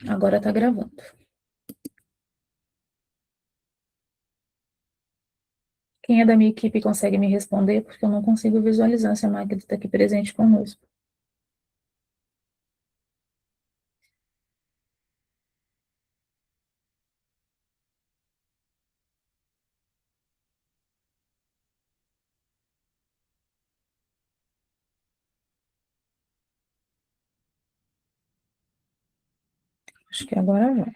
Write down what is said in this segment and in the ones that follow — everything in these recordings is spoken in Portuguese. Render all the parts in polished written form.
Agora tá gravando. Quem é da minha equipe consegue me responder? Porque eu não consigo visualizar se a Magda está aqui presente conosco. Acho que agora vai.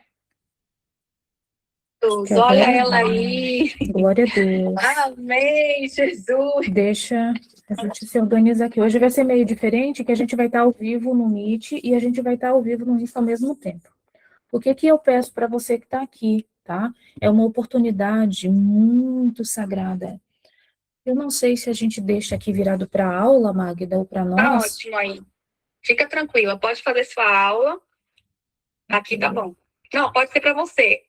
Olha ela aí. Glória a Deus. Amém, Jesus. Deixa a gente se organizar aqui. Hoje vai ser meio diferente, que a gente vai estar ao vivo no Meet e a gente vai estar ao vivo no Insta ao mesmo tempo. O que eu peço para você que está aqui, tá? É uma oportunidade muito sagrada. Eu não sei se a gente deixa aqui virado para a aula, Magda, ou para nós. Tá ótimo aí. Fica tranquila, pode fazer sua aula. Aqui tá bom. Não, pode ser para você.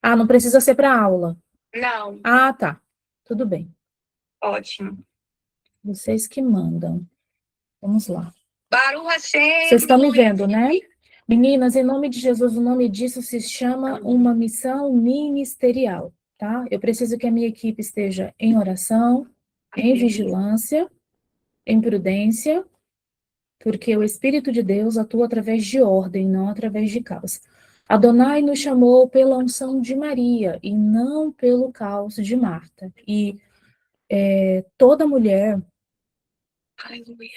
Ah, não precisa ser para aula. Não. Ah, tá. Tudo bem. Ótimo. Vocês que mandam. Vamos lá. Baru Hashem. Vocês estão me vendo, né? Meninas, em nome de Jesus, o nome disso se chama uma missão ministerial, tá? Eu preciso que a minha equipe esteja em oração, em vigilância, em prudência, porque o Espírito de Deus atua através de ordem, não através de caos. Adonai nos chamou pela unção de Maria e não pelo caos de Marta. E toda mulher...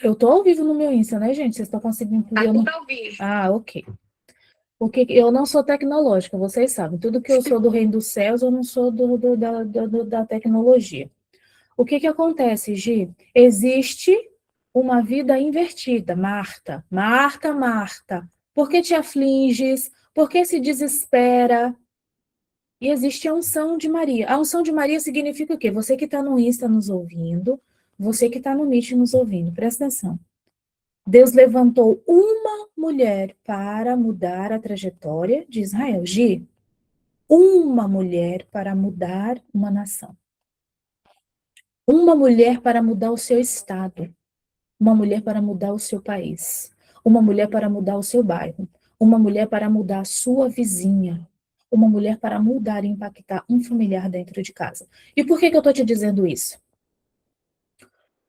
Eu estou ao vivo no meu Insta, né, gente? Vocês estão conseguindo ver? Tá tudo ao vivo. Ah, ok. Porque eu não sou tecnológica, vocês sabem. Tudo que eu sou do reino dos céus, eu não sou da tecnologia. O que acontece, Gi? Existe uma vida invertida. Marta, Marta, Marta. Por que te afliges? Por que se desespera? E existe a unção de Maria. A unção de Maria significa o quê? Você que está no Insta nos ouvindo, você que está no Meet nos ouvindo, presta atenção. Deus levantou uma mulher para mudar a trajetória de Israel. Gi, uma mulher para mudar uma nação. Uma mulher para mudar o seu estado. Uma mulher para mudar o seu país. Uma mulher para mudar o seu bairro. Uma mulher para mudar a sua vizinha. Uma mulher para mudar e impactar um familiar dentro de casa. E por que eu estou te dizendo isso?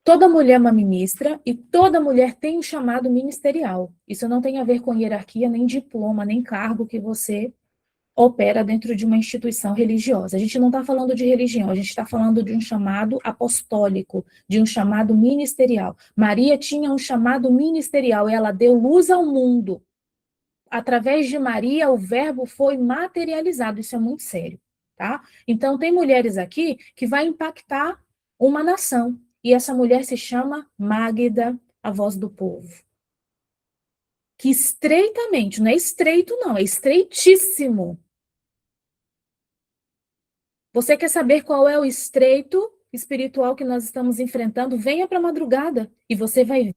Toda mulher é uma ministra e toda mulher tem um chamado ministerial. Isso não tem a ver com hierarquia, nem diploma, nem cargo que você opera dentro de uma instituição religiosa. A gente não está falando de religião, a gente está falando de um chamado apostólico, de um chamado ministerial. Maria tinha um chamado ministerial, ela deu luz ao mundo. Através de Maria, o verbo foi materializado, isso é muito sério, tá? Então, tem mulheres aqui que vai impactar uma nação, e essa mulher se chama Magda, a voz do povo. Que estreitamente, não é estreito não, é estreitíssimo. Você quer saber qual é o estreito espiritual que nós estamos enfrentando? Venha para a madrugada e você vai ver.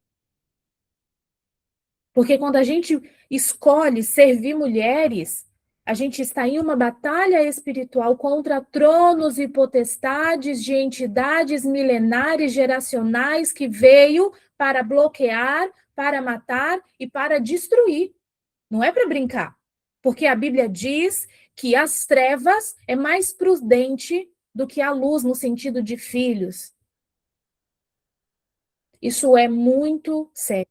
Porque quando a gente escolhe servir mulheres, a gente está em uma batalha espiritual contra tronos e potestades de entidades milenares geracionais que veio para bloquear, para matar e para destruir. Não é para brincar. Porque a Bíblia diz que as trevas é mais prudente do que a luz no sentido de filhos. Isso é muito sério,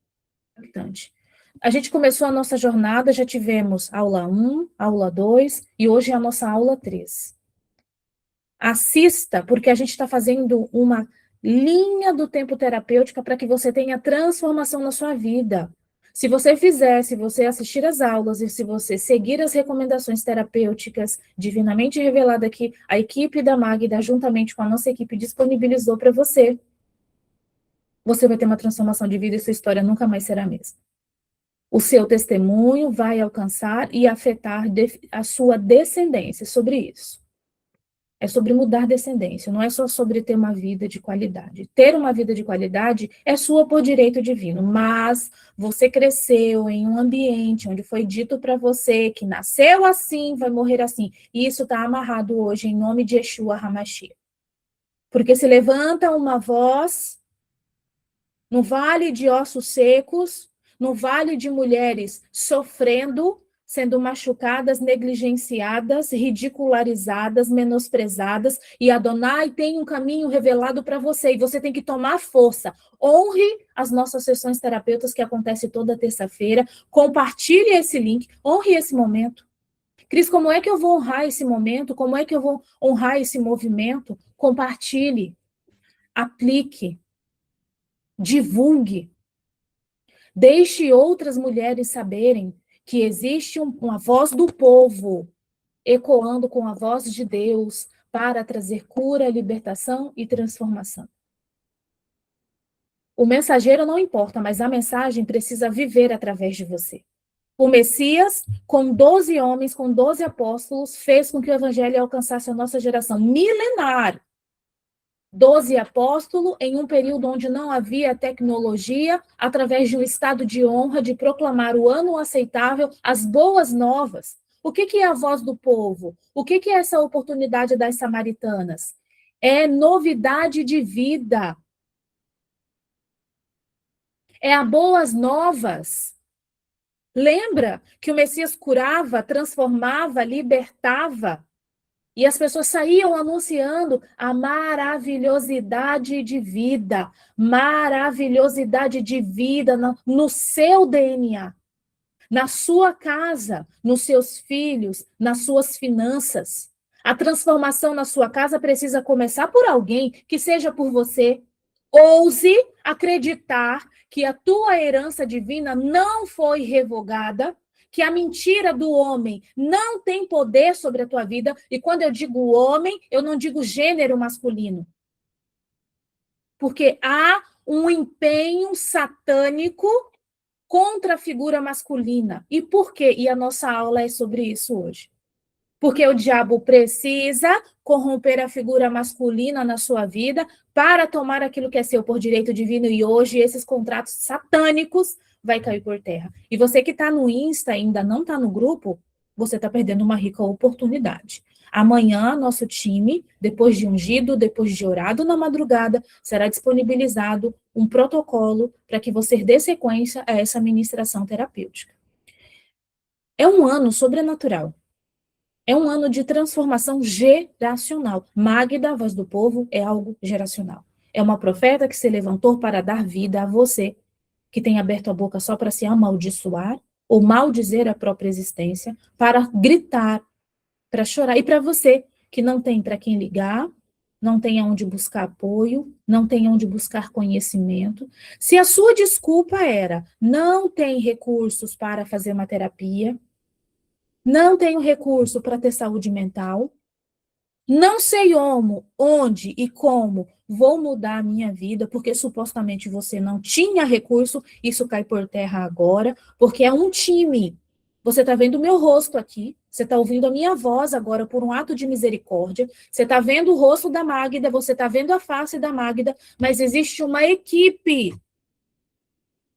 importante. A gente começou a nossa jornada, já tivemos aula 1, aula 2 e hoje é a nossa aula 3. Assista, porque a gente está fazendo uma linha do tempo terapêutica para que você tenha transformação na sua vida. Se você fizer, se você assistir às aulas e se você seguir as recomendações terapêuticas divinamente revelada que a equipe da Magda, juntamente com a nossa equipe, disponibilizou para você, você vai ter uma transformação de vida e sua história nunca mais será a mesma. O seu testemunho vai alcançar e afetar a sua descendência sobre isso. É sobre mudar descendência, não é só sobre ter uma vida de qualidade. Ter uma vida de qualidade é sua por direito divino, mas você cresceu em um ambiente onde foi dito para você que nasceu assim, vai morrer assim. E isso está amarrado hoje em nome de Yeshua HaMashiach. Porque se levanta uma voz no vale de ossos secos, no vale de mulheres sofrendo, sendo machucadas, negligenciadas, ridicularizadas, menosprezadas, e Adonai tem um caminho revelado para você, e você tem que tomar força. Honre as nossas sessões terapeutas que acontecem toda terça-feira, compartilhe esse link, honre esse momento. Cris, como é que eu vou honrar esse momento? Como é que eu vou honrar esse movimento? Compartilhe, aplique, divulgue. Deixe outras mulheres saberem que existe uma voz do povo ecoando com a voz de Deus para trazer cura, libertação e transformação. O mensageiro não importa, mas a mensagem precisa viver através de você. O Messias, com 12 homens, com 12 apóstolos, fez com que o evangelho alcançasse a nossa geração milenar. 12 apóstolos em um período onde não havia tecnologia, através de um estado de honra de proclamar o ano aceitável, as boas novas. O que é a voz do povo? O que é essa oportunidade das samaritanas? É novidade de vida. É a boas novas. Lembra que o Messias curava, transformava, libertava? E as pessoas saíam anunciando a maravilhosidade de vida no seu DNA, na sua casa, nos seus filhos, nas suas finanças. A transformação na sua casa precisa começar por alguém, que seja por você. Ouse acreditar que a tua herança divina não foi revogada, que a mentira do homem não tem poder sobre a tua vida. E quando eu digo homem, eu não digo gênero masculino. Porque há um empenho satânico contra a figura masculina. E por quê? E a nossa aula é sobre isso hoje. Porque o diabo precisa corromper a figura masculina na sua vida para tomar aquilo que é seu por direito divino, e hoje esses contratos satânicos vai cair por terra. E você que está no Insta e ainda não está no grupo, você está perdendo uma rica oportunidade. Amanhã, nosso time, depois de ungido, depois de orado na madrugada, será disponibilizado um protocolo para que você dê sequência a essa ministração terapêutica. É um ano sobrenatural. É um ano de transformação geracional. Magda, a voz do povo, é algo geracional. É uma profeta que se levantou para dar vida a você, que tem aberto a boca só para se amaldiçoar ou maldizer a própria existência, para gritar, para chorar. E para você, que não tem para quem ligar, não tem aonde buscar apoio, não tem onde buscar conhecimento. Se a sua desculpa era não tem recursos para fazer uma terapia, não tenho recurso para ter saúde mental, não sei onde e como vou mudar a minha vida, porque supostamente você não tinha recurso, isso cai por terra agora, porque é um time. Você está vendo o meu rosto aqui, você está ouvindo a minha voz agora por um ato de misericórdia, você está vendo o rosto da Magda, você está vendo a face da Magda, mas existe uma equipe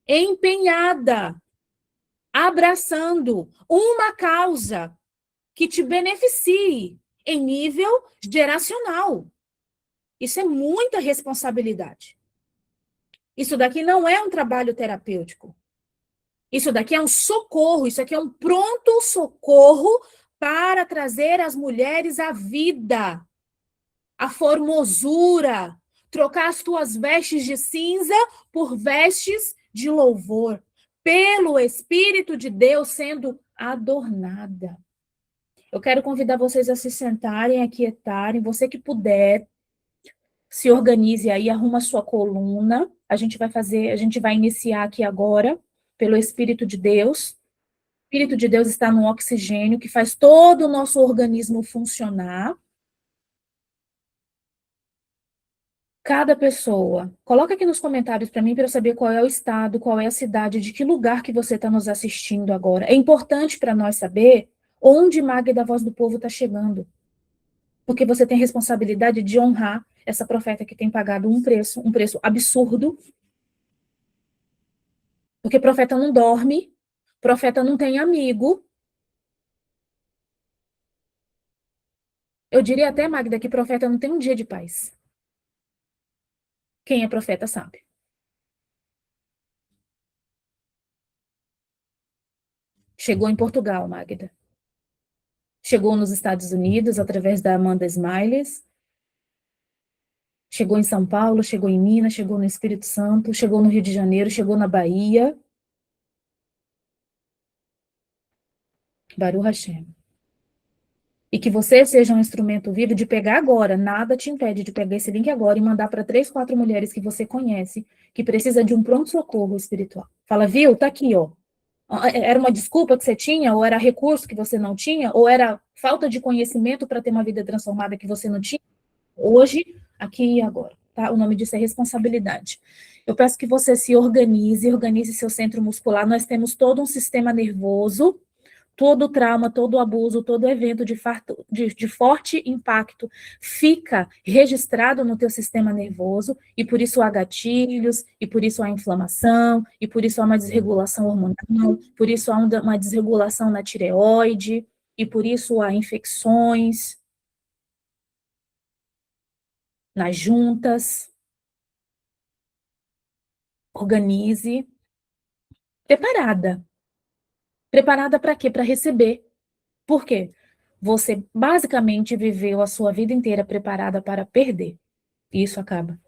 empenhada, abraçando uma causa que te beneficie em nível geracional. Isso é muita responsabilidade. Isso daqui não é um trabalho terapêutico. Isso daqui é um socorro, isso aqui é um pronto socorro para trazer as mulheres à vida, à formosura, trocar as tuas vestes de cinza por vestes de louvor, pelo Espírito de Deus sendo adornada. Eu quero convidar vocês a se sentarem, aquietarem, você que puder, se organize aí, arruma a sua coluna. A gente vai iniciar aqui agora, pelo Espírito de Deus. O Espírito de Deus está no oxigênio, que faz todo o nosso organismo funcionar. Cada pessoa, coloca aqui nos comentários para mim, para eu saber qual é o estado, qual é a cidade, de que lugar que você está nos assistindo agora. É importante para nós saber onde Magda, a voz do povo, está chegando. Porque você tem responsabilidade de honrar essa profeta que tem pagado um preço absurdo. Porque profeta não dorme, profeta não tem amigo. Eu diria até, Magda, que profeta não tem um dia de paz. Quem é profeta sabe. Chegou em Portugal, Magda. Chegou nos Estados Unidos, através da Amanda Smiles. Chegou em São Paulo, chegou em Minas, chegou no Espírito Santo, chegou no Rio de Janeiro, chegou na Bahia. Baruch Hashem. E que você seja um instrumento vivo de pegar agora, nada te impede de pegar esse link agora e mandar para 3, 4 mulheres que você conhece, que precisa de um pronto-socorro espiritual. Fala, viu? Tá aqui, ó. Era uma desculpa que você tinha, ou era recurso que você não tinha, ou era falta de conhecimento para ter uma vida transformada que você não tinha. Hoje, aqui e agora. Tá? O nome disso é responsabilidade. Eu peço que você se organize, organize seu centro muscular. Nós temos todo um sistema nervoso, todo trauma, todo abuso, todo evento de forte impacto fica registrado no teu sistema nervoso, e por isso há gatilhos, e por isso há inflamação, e por isso há uma desregulação hormonal, por isso há uma desregulação na tireoide, e por isso há infecções nas juntas. Organize. Preparada. Preparada para quê? Para receber. Por quê? Você basicamente viveu a sua vida inteira preparada para perder. E isso acaba.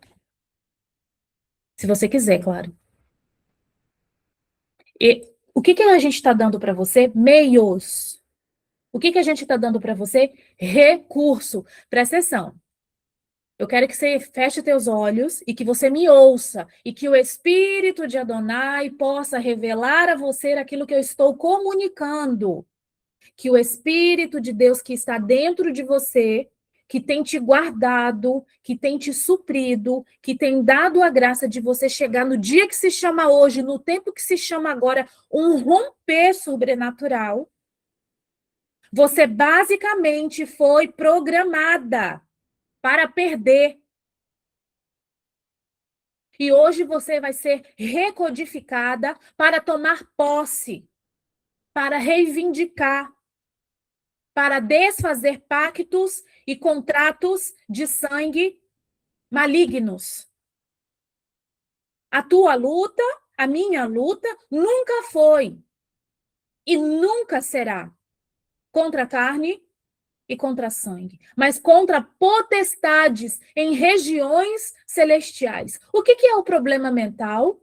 Se você quiser, claro. E o que a gente está dando para você? Meios. O que a gente está dando para você? Recurso. Presta atenção. Eu quero que você feche teus olhos e que você me ouça, e que o Espírito de Adonai possa revelar a você aquilo que eu estou comunicando. Que o Espírito de Deus que está dentro de você, que tem te guardado, que tem te suprido, que tem dado a graça de você chegar no dia que se chama hoje, no tempo que se chama agora, um romper sobrenatural. Você basicamente foi programada para perder. E hoje você vai ser recodificada para tomar posse, para reivindicar, para desfazer pactos e contratos de sangue malignos. A tua luta, a minha luta, nunca foi e nunca será contra a carne e contra sangue, mas contra potestades em regiões celestiais. O que é o problema mental?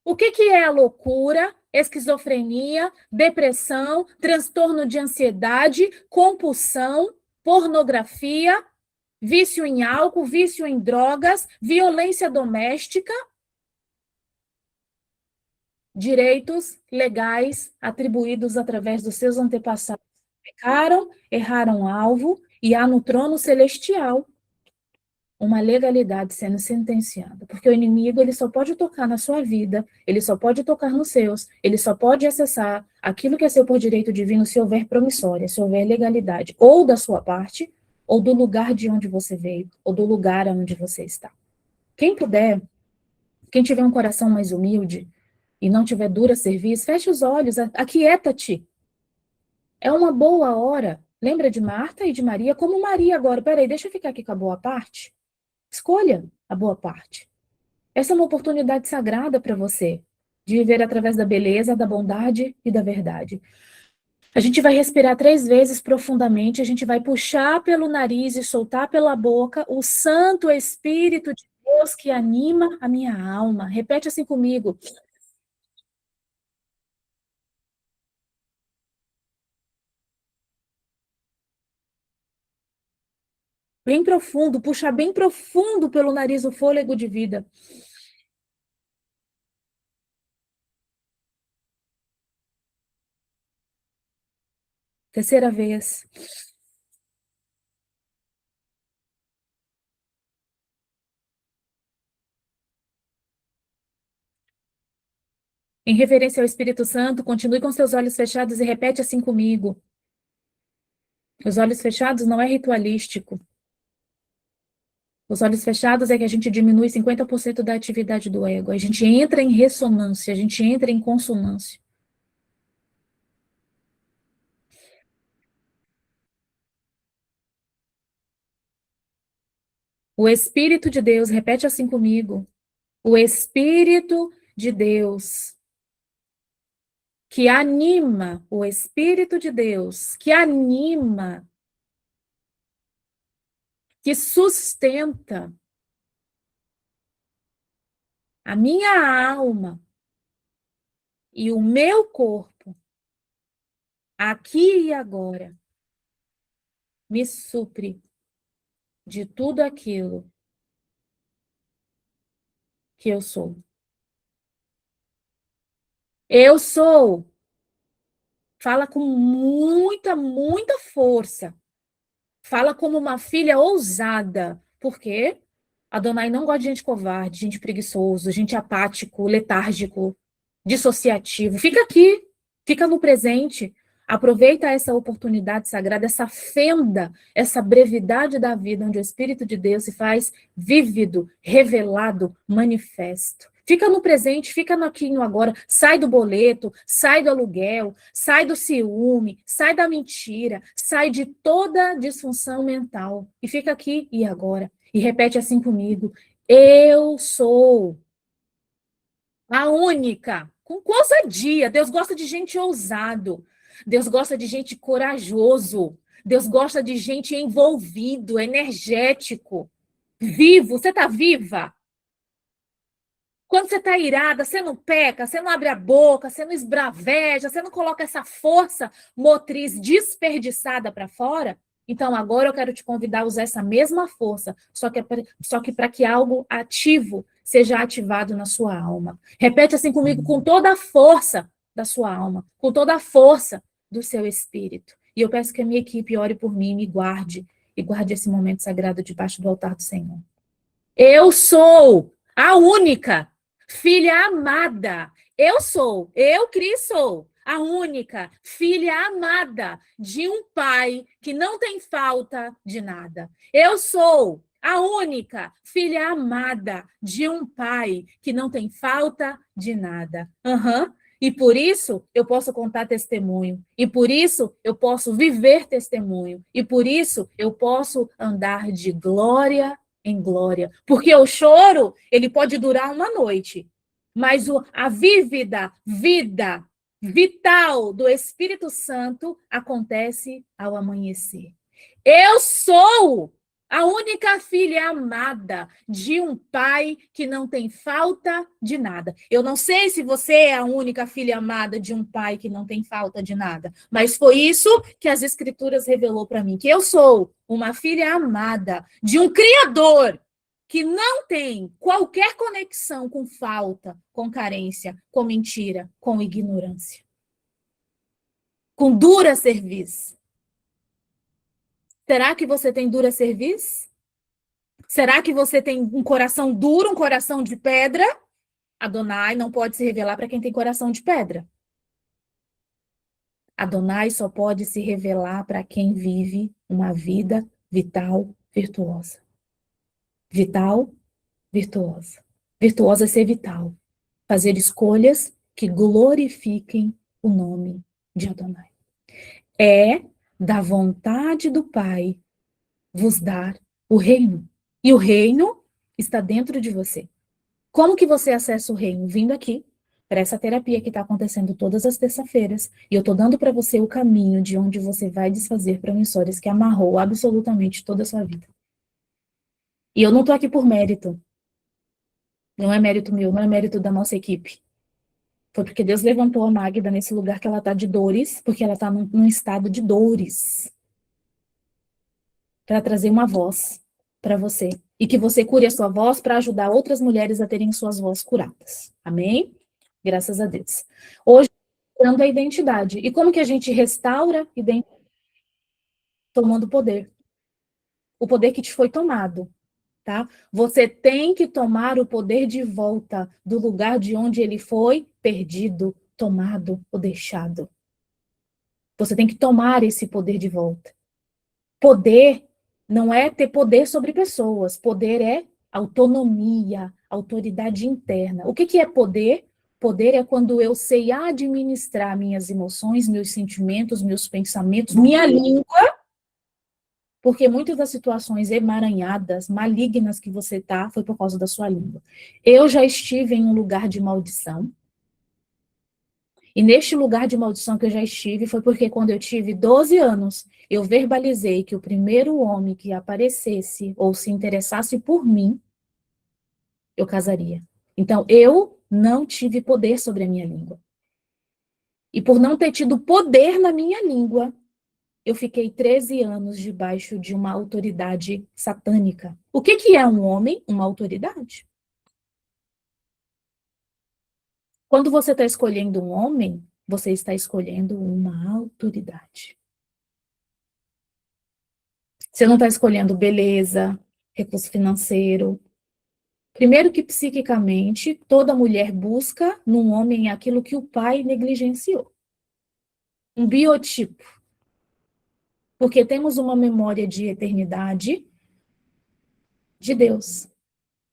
O que é a loucura, esquizofrenia, depressão, transtorno de ansiedade, compulsão, pornografia, vício em álcool, vício em drogas, violência doméstica? Direitos legais atribuídos através dos seus antepassados. Pecaram, erraram alvo, e há no trono celestial uma legalidade sendo sentenciada, porque o inimigo ele só pode tocar na sua vida, ele só pode tocar nos seus, ele só pode acessar aquilo que é seu por direito divino se houver promissória, se houver legalidade, ou da sua parte, ou do lugar de onde você veio, ou do lugar onde você está. Quem puder, quem tiver um coração mais humilde e não tiver dura serviço, feche os olhos, aquieta-te. É uma boa hora. Lembra de Marta e de Maria? Como Maria agora. Peraí, deixa eu ficar aqui com a boa parte. Escolha a boa parte. Essa é uma oportunidade sagrada para você, de viver através da beleza, da bondade e da verdade. A gente vai respirar 3 vezes profundamente, a gente vai puxar pelo nariz e soltar pela boca o Santo Espírito de Deus que anima a minha alma. Repete assim comigo. Bem profundo, puxar bem profundo pelo nariz o fôlego de vida. Terceira vez. Em reverência ao Espírito Santo, continue com seus olhos fechados e repete assim comigo. Os olhos fechados não é ritualístico. Os olhos fechados é que a gente diminui 50% da atividade do ego. A gente entra em ressonância, a gente entra em consonância. O Espírito de Deus, repete assim comigo. O Espírito de Deus, que anima, o Espírito de Deus, que anima, que sustenta a minha alma e o meu corpo, aqui e agora, me supre de tudo aquilo que eu sou. Eu sou. Fala com muita força. Fala como uma filha ousada. Por quê? Adonai não gosta de gente covarde, gente preguiçoso, gente apático, letárgico, dissociativo. Fica aqui, fica no presente. Aproveita essa oportunidade sagrada, essa fenda, essa brevidade da vida, onde o Espírito de Deus se faz vívido, revelado, manifesto. Fica no presente, fica no aqui e no agora. Sai do boleto, sai do aluguel, sai do ciúme, sai da mentira, sai de toda disfunção mental. E fica aqui e agora. E repete assim comigo: eu sou a única, com ousadia. Deus gosta de gente ousado. Deus gosta de gente corajoso. Deus gosta de gente envolvido, energético, vivo. Você está viva? Quando você está irada, você não peca, você não abre a boca, você não esbraveja, você não coloca essa força motriz desperdiçada para fora. Então, agora eu quero te convidar a usar essa mesma força, só que para que algo ativo seja ativado na sua alma. Repete assim comigo, com toda a força da sua alma, com toda a força do seu espírito. E eu peço que a minha equipe ore por mim, me guarde, e guarde esse momento sagrado debaixo do altar do Senhor. Eu sou a única filha amada. Eu, Cris, sou a única filha amada de um pai que não tem falta de nada. Eu sou a única filha amada de um pai que não tem falta de nada. Uhum. E por isso eu posso contar testemunho. E por isso eu posso viver testemunho. E por isso eu posso andar de glória em glória. Porque o choro, ele pode durar uma noite. Mas a vívida vida vital do Espírito Santo acontece ao amanhecer. Eu sou a única filha amada de um pai que não tem falta de nada. Eu não sei se você é a única filha amada de um pai que não tem falta de nada, mas foi isso que as Escrituras revelou para mim, que eu sou uma filha amada de um Criador que não tem qualquer conexão com falta, com carência, com mentira, com ignorância, com dura serviço. Será que você tem dura serviço? Será que você tem um coração duro, um coração de pedra? Adonai não pode se revelar para quem tem coração de pedra. Adonai só pode se revelar para quem vive uma vida vital, virtuosa. Vital, virtuosa. Virtuosa é ser vital. Fazer escolhas que glorifiquem o nome de Adonai. É da vontade do Pai vos dar o reino. E o reino está dentro de você. Como que você acessa o reino? Vindo aqui, para essa terapia que está acontecendo todas as terças-feiras, e eu estou dando para você o caminho de onde você vai desfazer promissórias que amarrou absolutamente toda a sua vida. E eu não estou aqui por mérito. Não é mérito meu, não é mérito da nossa equipe. Foi porque Deus levantou a Magda nesse lugar que ela está de dores, porque ela está num estado de dores. Para trazer uma voz para você. E que você cure a sua voz para ajudar outras mulheres a terem suas vozes curadas. Amém? Graças a Deus. Hoje, dando a identidade. E como que a gente restaura identidade? Tomando poder. O poder que te foi tomado. Tá? Você tem que tomar o poder de volta do lugar de onde ele foi perdido, tomado ou deixado. Você tem que tomar esse poder de volta. Poder não é ter poder sobre pessoas. Poder é autonomia, autoridade interna. O que é poder? Poder é quando eu sei administrar minhas emoções, meus sentimentos, meus pensamentos, minha língua, Porque muitas das situações emaranhadas, malignas que você está, foi por causa da sua língua. Eu já estive em um lugar de maldição, e neste lugar de maldição que eu já estive, foi porque quando eu tive 12 anos, eu verbalizei que o primeiro homem que aparecesse ou se interessasse por mim, eu casaria. Então, eu não tive poder sobre a minha língua. E por não ter tido poder na minha língua, eu fiquei 13 anos debaixo de uma autoridade satânica. O que que é um homem? Uma autoridade. Quando você está escolhendo um homem, você está escolhendo uma autoridade. Você não está escolhendo beleza, recurso financeiro. Primeiro que psiquicamente, toda mulher busca num homem aquilo que o pai negligenciou. Um biotipo. Porque temos uma memória de eternidade de Deus.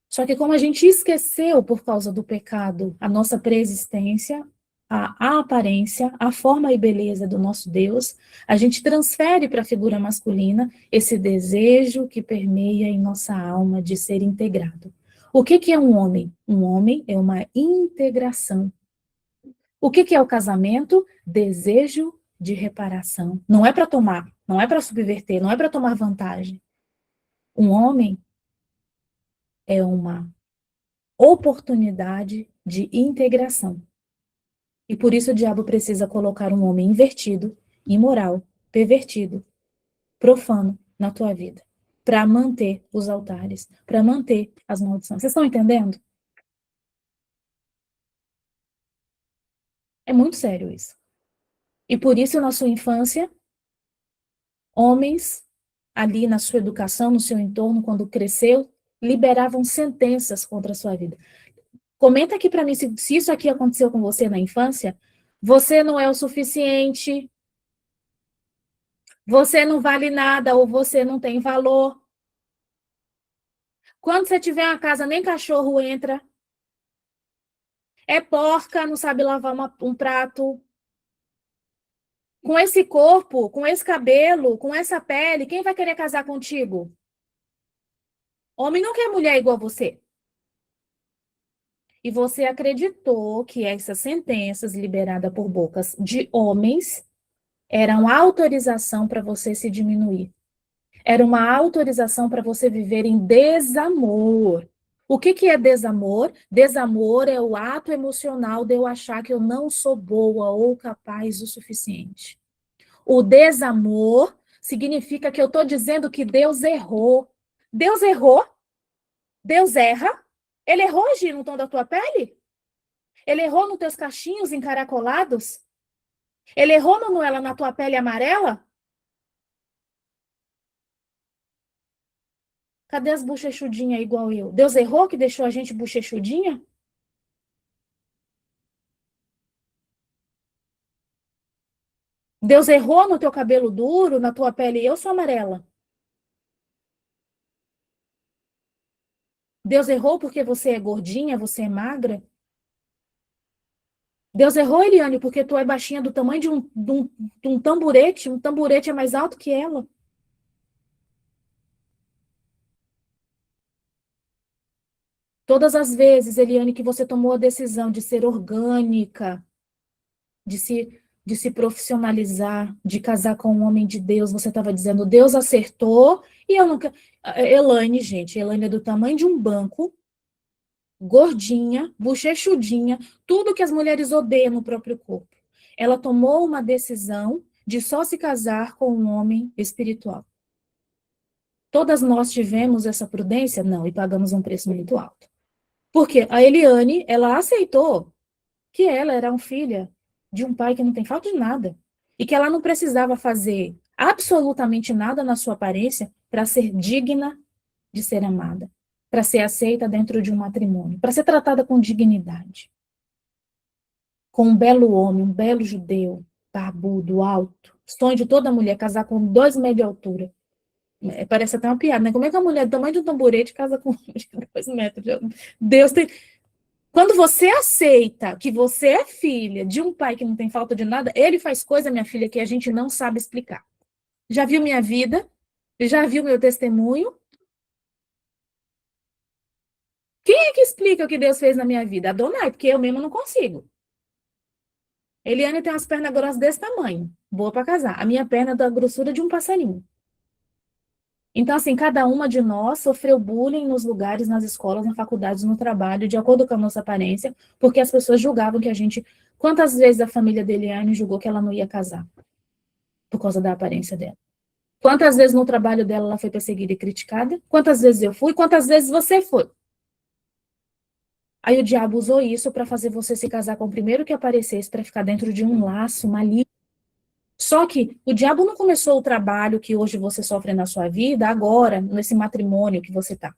Só que como a gente esqueceu por causa do pecado a nossa preexistência, a aparência, a forma e beleza do nosso Deus, a gente transfere para a figura masculina esse desejo que permeia em nossa alma de ser integrado. O que que é um homem? Um homem é uma integração. O que que é o casamento? Desejo de reparação. Não é para tomar, não é para subverter, não é para tomar vantagem. Um homem é uma oportunidade de integração. E por isso o diabo precisa colocar um homem invertido, imoral, pervertido, profano na tua vida, para manter os altares, para manter as maldições. Vocês estão entendendo? É muito sério isso. E por isso, na sua infância, homens, ali na sua educação, no seu entorno, quando cresceu, liberavam sentenças contra a sua vida. Comenta aqui para mim se isso aqui aconteceu com você na infância. Você não é o suficiente, você não vale nada ou você não tem valor. Quando você tiver uma casa, nem cachorro entra. É porca, não sabe lavar um prato. Com esse corpo, com esse cabelo, com essa pele, quem vai querer casar contigo? Homem não quer mulher igual a você. E você acreditou que essas sentenças liberadas por bocas de homens eram autorização para você se diminuir. Era uma autorização para você viver em desamor. O que que é desamor? Desamor é o ato emocional de eu achar que eu não sou boa ou capaz o suficiente. O desamor significa que eu estou dizendo que Deus errou. Deus errou? Deus erra? Ele errou, Gi, no tom da tua pele? Ele errou nos teus cachinhos encaracolados? Ele errou, Manuela, na tua pele amarela? Cadê as bochechudinhas igual eu? Deus errou que deixou a gente bochechudinha? Deus errou no teu cabelo duro, na tua pele? Eu sou amarela. Deus errou porque você é gordinha, você é magra? Deus errou, Eliane, porque tu é baixinha do tamanho de um tamborete. Um tamborete é mais alto que ela. Todas as vezes, Eliane, que você tomou a decisão de ser orgânica, de se profissionalizar, de casar com um homem de Deus, você estava dizendo, Deus acertou, e eu nunca... Elaine, gente, Elaine é do tamanho de um banco, gordinha, bochechudinha, tudo que as mulheres odeiam no próprio corpo. Ela tomou uma decisão de só se casar com um homem espiritual. Todas nós tivemos essa prudência? Não, e pagamos um preço muito alto. Porque a Eliane, ela aceitou que ela era uma filha de um pai que não tem falta de nada. E que ela não precisava fazer absolutamente nada na sua aparência para ser digna de ser amada, para ser aceita dentro de um matrimônio, para ser tratada com dignidade. Com um belo homem, um belo judeu, barbudo, alto. Sonho de toda mulher, casar com 2 metros de altura. Parece até uma piada, né? Como é que a mulher do tamanho de um tamborete casa com 2 metros de altura? Deus tem... Quando você aceita que você é filha de um pai que não tem falta de nada, ele faz coisa, minha filha, que a gente não sabe explicar. Já viu minha vida? Já viu meu testemunho? Quem é que explica o que Deus fez na minha vida? Adonai, porque eu mesmo não consigo. Eliane tem umas pernas grossas desse tamanho, boa para casar. A minha perna é da grossura de um passarinho. Então, assim, cada uma de nós sofreu bullying nos lugares, nas escolas, na faculdade, no trabalho, de acordo com a nossa aparência, porque as pessoas julgavam que a gente... Quantas vezes a família da Eliane julgou que ela não ia casar por causa da aparência dela? Quantas vezes no trabalho dela ela foi perseguida e criticada? Quantas vezes eu fui? Quantas vezes você foi? Aí o diabo usou isso para fazer você se casar com o primeiro que aparecesse, para ficar dentro de um laço maligno. Só que o diabo não começou o trabalho que hoje você sofre na sua vida agora, nesse matrimônio que você está.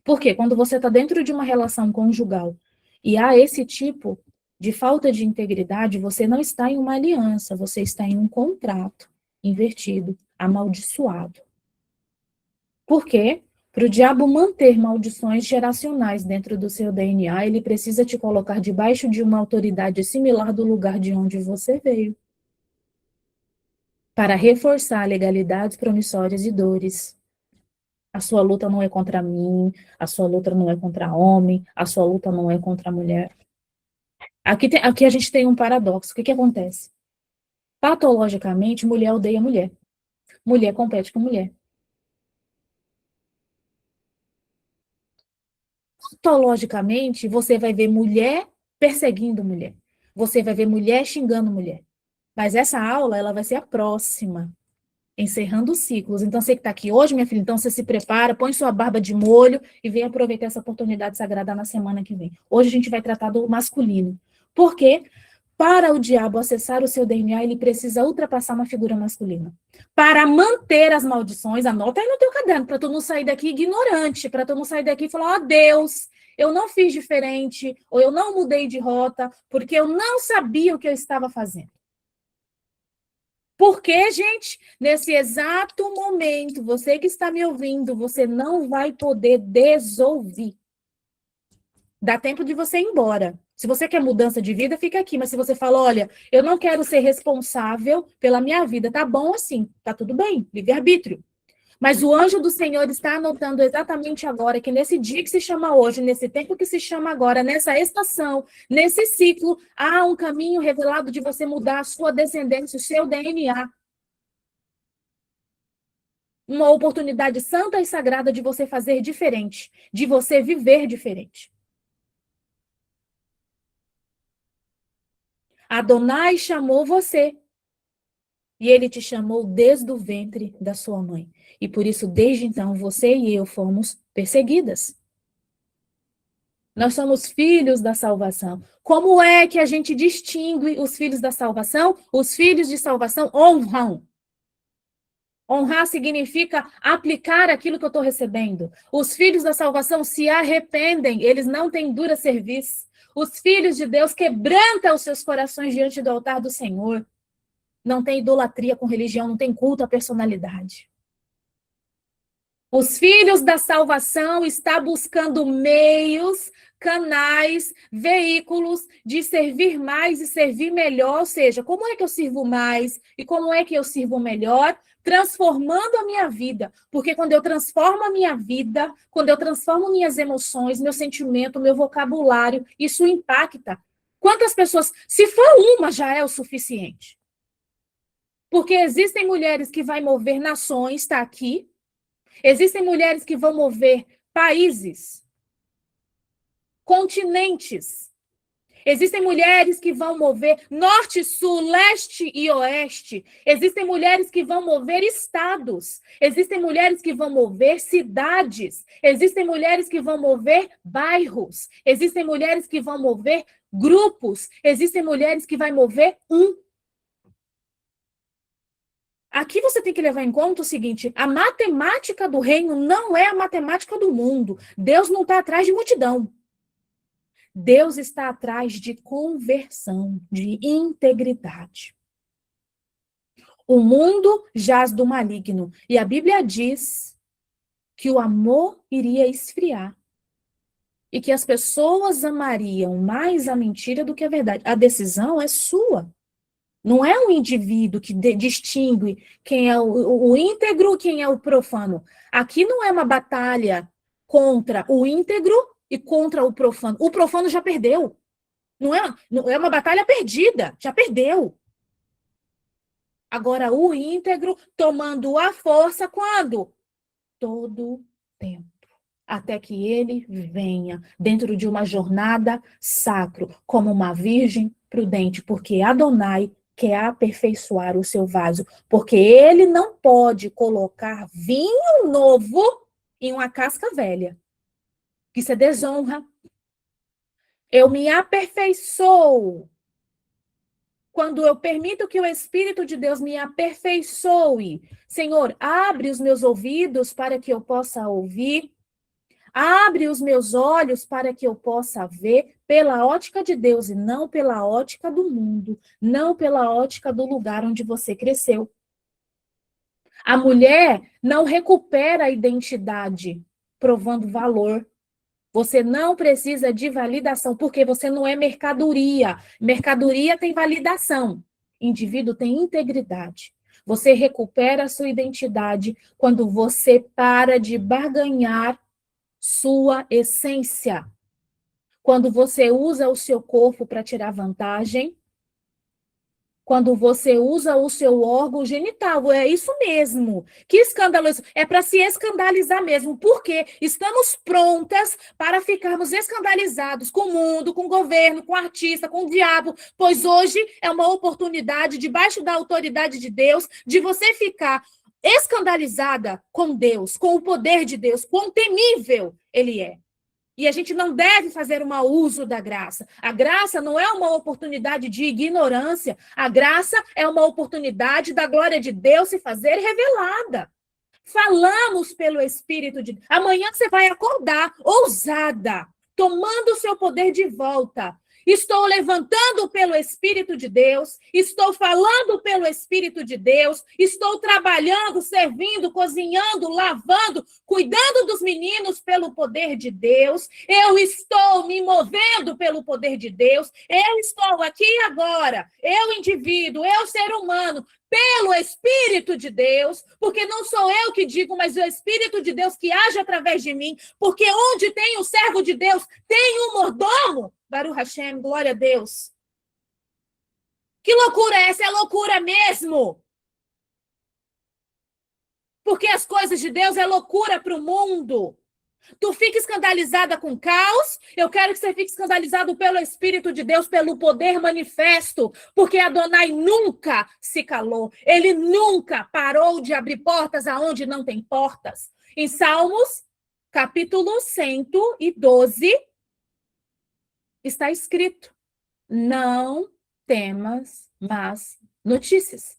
Por quê? Quando você está dentro de uma relação conjugal e há esse tipo de falta de integridade, você não está em uma aliança, você está em um contrato invertido, amaldiçoado. Por quê? Para o diabo manter maldições geracionais dentro do seu DNA, ele precisa te colocar debaixo de uma autoridade similar do lugar de onde você veio, para reforçar legalidades promissórias e dores. A sua luta não é contra mim, a sua luta não é contra homem, a sua luta não é contra a mulher. Aqui a gente tem um paradoxo. O que acontece? Patologicamente, mulher odeia mulher. Mulher compete com mulher. Patologicamente, você vai ver mulher perseguindo mulher. Você vai ver mulher xingando mulher. Mas essa aula, ela vai ser a próxima, encerrando os ciclos. Então, você que está aqui hoje, minha filha, então você se prepara, põe sua barba de molho e vem aproveitar essa oportunidade sagrada na semana que vem. Hoje a gente vai tratar do masculino. Por quê? Para o diabo acessar o seu DNA, ele precisa ultrapassar uma figura masculina. Para manter as maldições, anota aí no teu caderno, para tu não sair daqui ignorante, para tu não sair daqui e falar, ó Deus, eu não fiz diferente, ou eu não mudei de rota, porque eu não sabia o que eu estava fazendo. Porque, gente, nesse exato momento, você que está me ouvindo, você não vai poder desouvir. Dá tempo de você ir embora. Se você quer mudança de vida, fica aqui. Mas se você fala, olha, eu não quero ser responsável pela minha vida, tá bom assim, tá tudo bem, livre-arbítrio. Mas o anjo do Senhor está anotando exatamente agora que nesse dia que se chama hoje, nesse tempo que se chama agora, nessa estação, nesse ciclo, há um caminho revelado de você mudar a sua descendência, o seu DNA. Uma oportunidade santa e sagrada de você fazer diferente, de você viver diferente. Adonai chamou você. E ele te chamou desde o ventre da sua mãe. E por isso, desde então, você e eu fomos perseguidas. Nós somos filhos da salvação. Como é que a gente distingue os filhos da salvação? Os filhos de salvação honram. Honrar significa aplicar aquilo que eu estou recebendo. Os filhos da salvação se arrependem, eles não têm dura serviço. Os filhos de Deus quebrantam os seus corações diante do altar do Senhor. Não tem idolatria com religião, não tem culto à personalidade. Os filhos da salvação estão buscando meios, canais, veículos de servir mais e servir melhor. Ou seja, como é que eu sirvo mais e como é que eu sirvo melhor? Transformando a minha vida. Porque quando eu transformo a minha vida, quando eu transformo minhas emoções, meu sentimento, meu vocabulário, isso impacta. Quantas pessoas, se for uma, já é o suficiente. Porque existem mulheres que vão mover nações, está aqui. Existem mulheres que vão mover países, continentes. Existem mulheres que vão mover norte, sul, leste e oeste. Existem mulheres que vão mover estados. Existem mulheres que vão mover cidades. Existem mulheres que vão mover bairros. Existem mulheres que vão mover grupos. Existem mulheres que vão mover Aqui você tem que levar em conta o seguinte: a matemática do reino não é a matemática do mundo. Deus não está atrás de multidão. Deus está atrás de conversão, de integridade. O mundo jaz do maligno. E a Bíblia diz que o amor iria esfriar. E que as pessoas amariam mais a mentira do que a verdade. A decisão é sua. Não é um indivíduo que distingue quem é o íntegro e quem é o profano. Aqui não é uma batalha contra o íntegro e contra o profano. O profano já perdeu. Não é uma batalha perdida, já perdeu. Agora, o íntegro tomando a força quando? Todo tempo. Até que ele venha dentro de uma jornada sacro, como uma virgem prudente, porque Adonai quer aperfeiçoar o seu vaso, porque ele não pode colocar vinho novo em uma casca velha. Isso é desonra. Eu me aperfeiçoo quando eu permito que o Espírito de Deus me aperfeiçoe. Senhor, abre os meus ouvidos para que eu possa ouvir. Abre os meus olhos para que eu possa ver pela ótica de Deus e não pela ótica do mundo, não pela ótica do lugar onde você cresceu. A mulher não recupera a identidade provando valor. Você não precisa de validação, porque você não é mercadoria. Mercadoria tem validação. Indivíduo tem integridade. Você recupera a sua identidade quando você para de barganhar sua essência. Quando você usa o seu corpo para tirar vantagem, quando você usa o seu órgão genital, é isso mesmo. Que escandaloso. É para se escandalizar mesmo, porque estamos prontas para ficarmos escandalizados com o mundo, com o governo, com o artista, com o diabo, pois hoje é uma oportunidade, debaixo da autoridade de Deus, de você ficar escandalizada com Deus, com o poder de Deus, quão temível ele é. E a gente não deve fazer um mau uso da graça. A graça não é uma oportunidade de ignorância. A graça é uma oportunidade da glória de Deus se fazer revelada. Falamos pelo Espírito de Deus. Amanhã você vai acordar ousada, tomando o seu poder de volta. Estou levantando pelo Espírito de Deus, estou falando pelo Espírito de Deus, estou trabalhando, servindo, cozinhando, lavando, cuidando dos meninos pelo poder de Deus, eu estou me movendo pelo poder de Deus, eu estou aqui agora, eu indivíduo, eu ser humano, pelo Espírito de Deus, porque não sou eu que digo, mas o Espírito de Deus que age através de mim, porque onde tem o servo de Deus, tem um mordomo. Baruch Hashem, glória a Deus. Que loucura é essa? É loucura mesmo. Porque as coisas de Deus é loucura para o mundo. Tu fica escandalizada com caos, eu quero que você fique escandalizado pelo Espírito de Deus, pelo poder manifesto, porque Adonai nunca se calou, ele nunca parou de abrir portas aonde não tem portas. Em Salmos, capítulo 112, está escrito: não temas más notícias.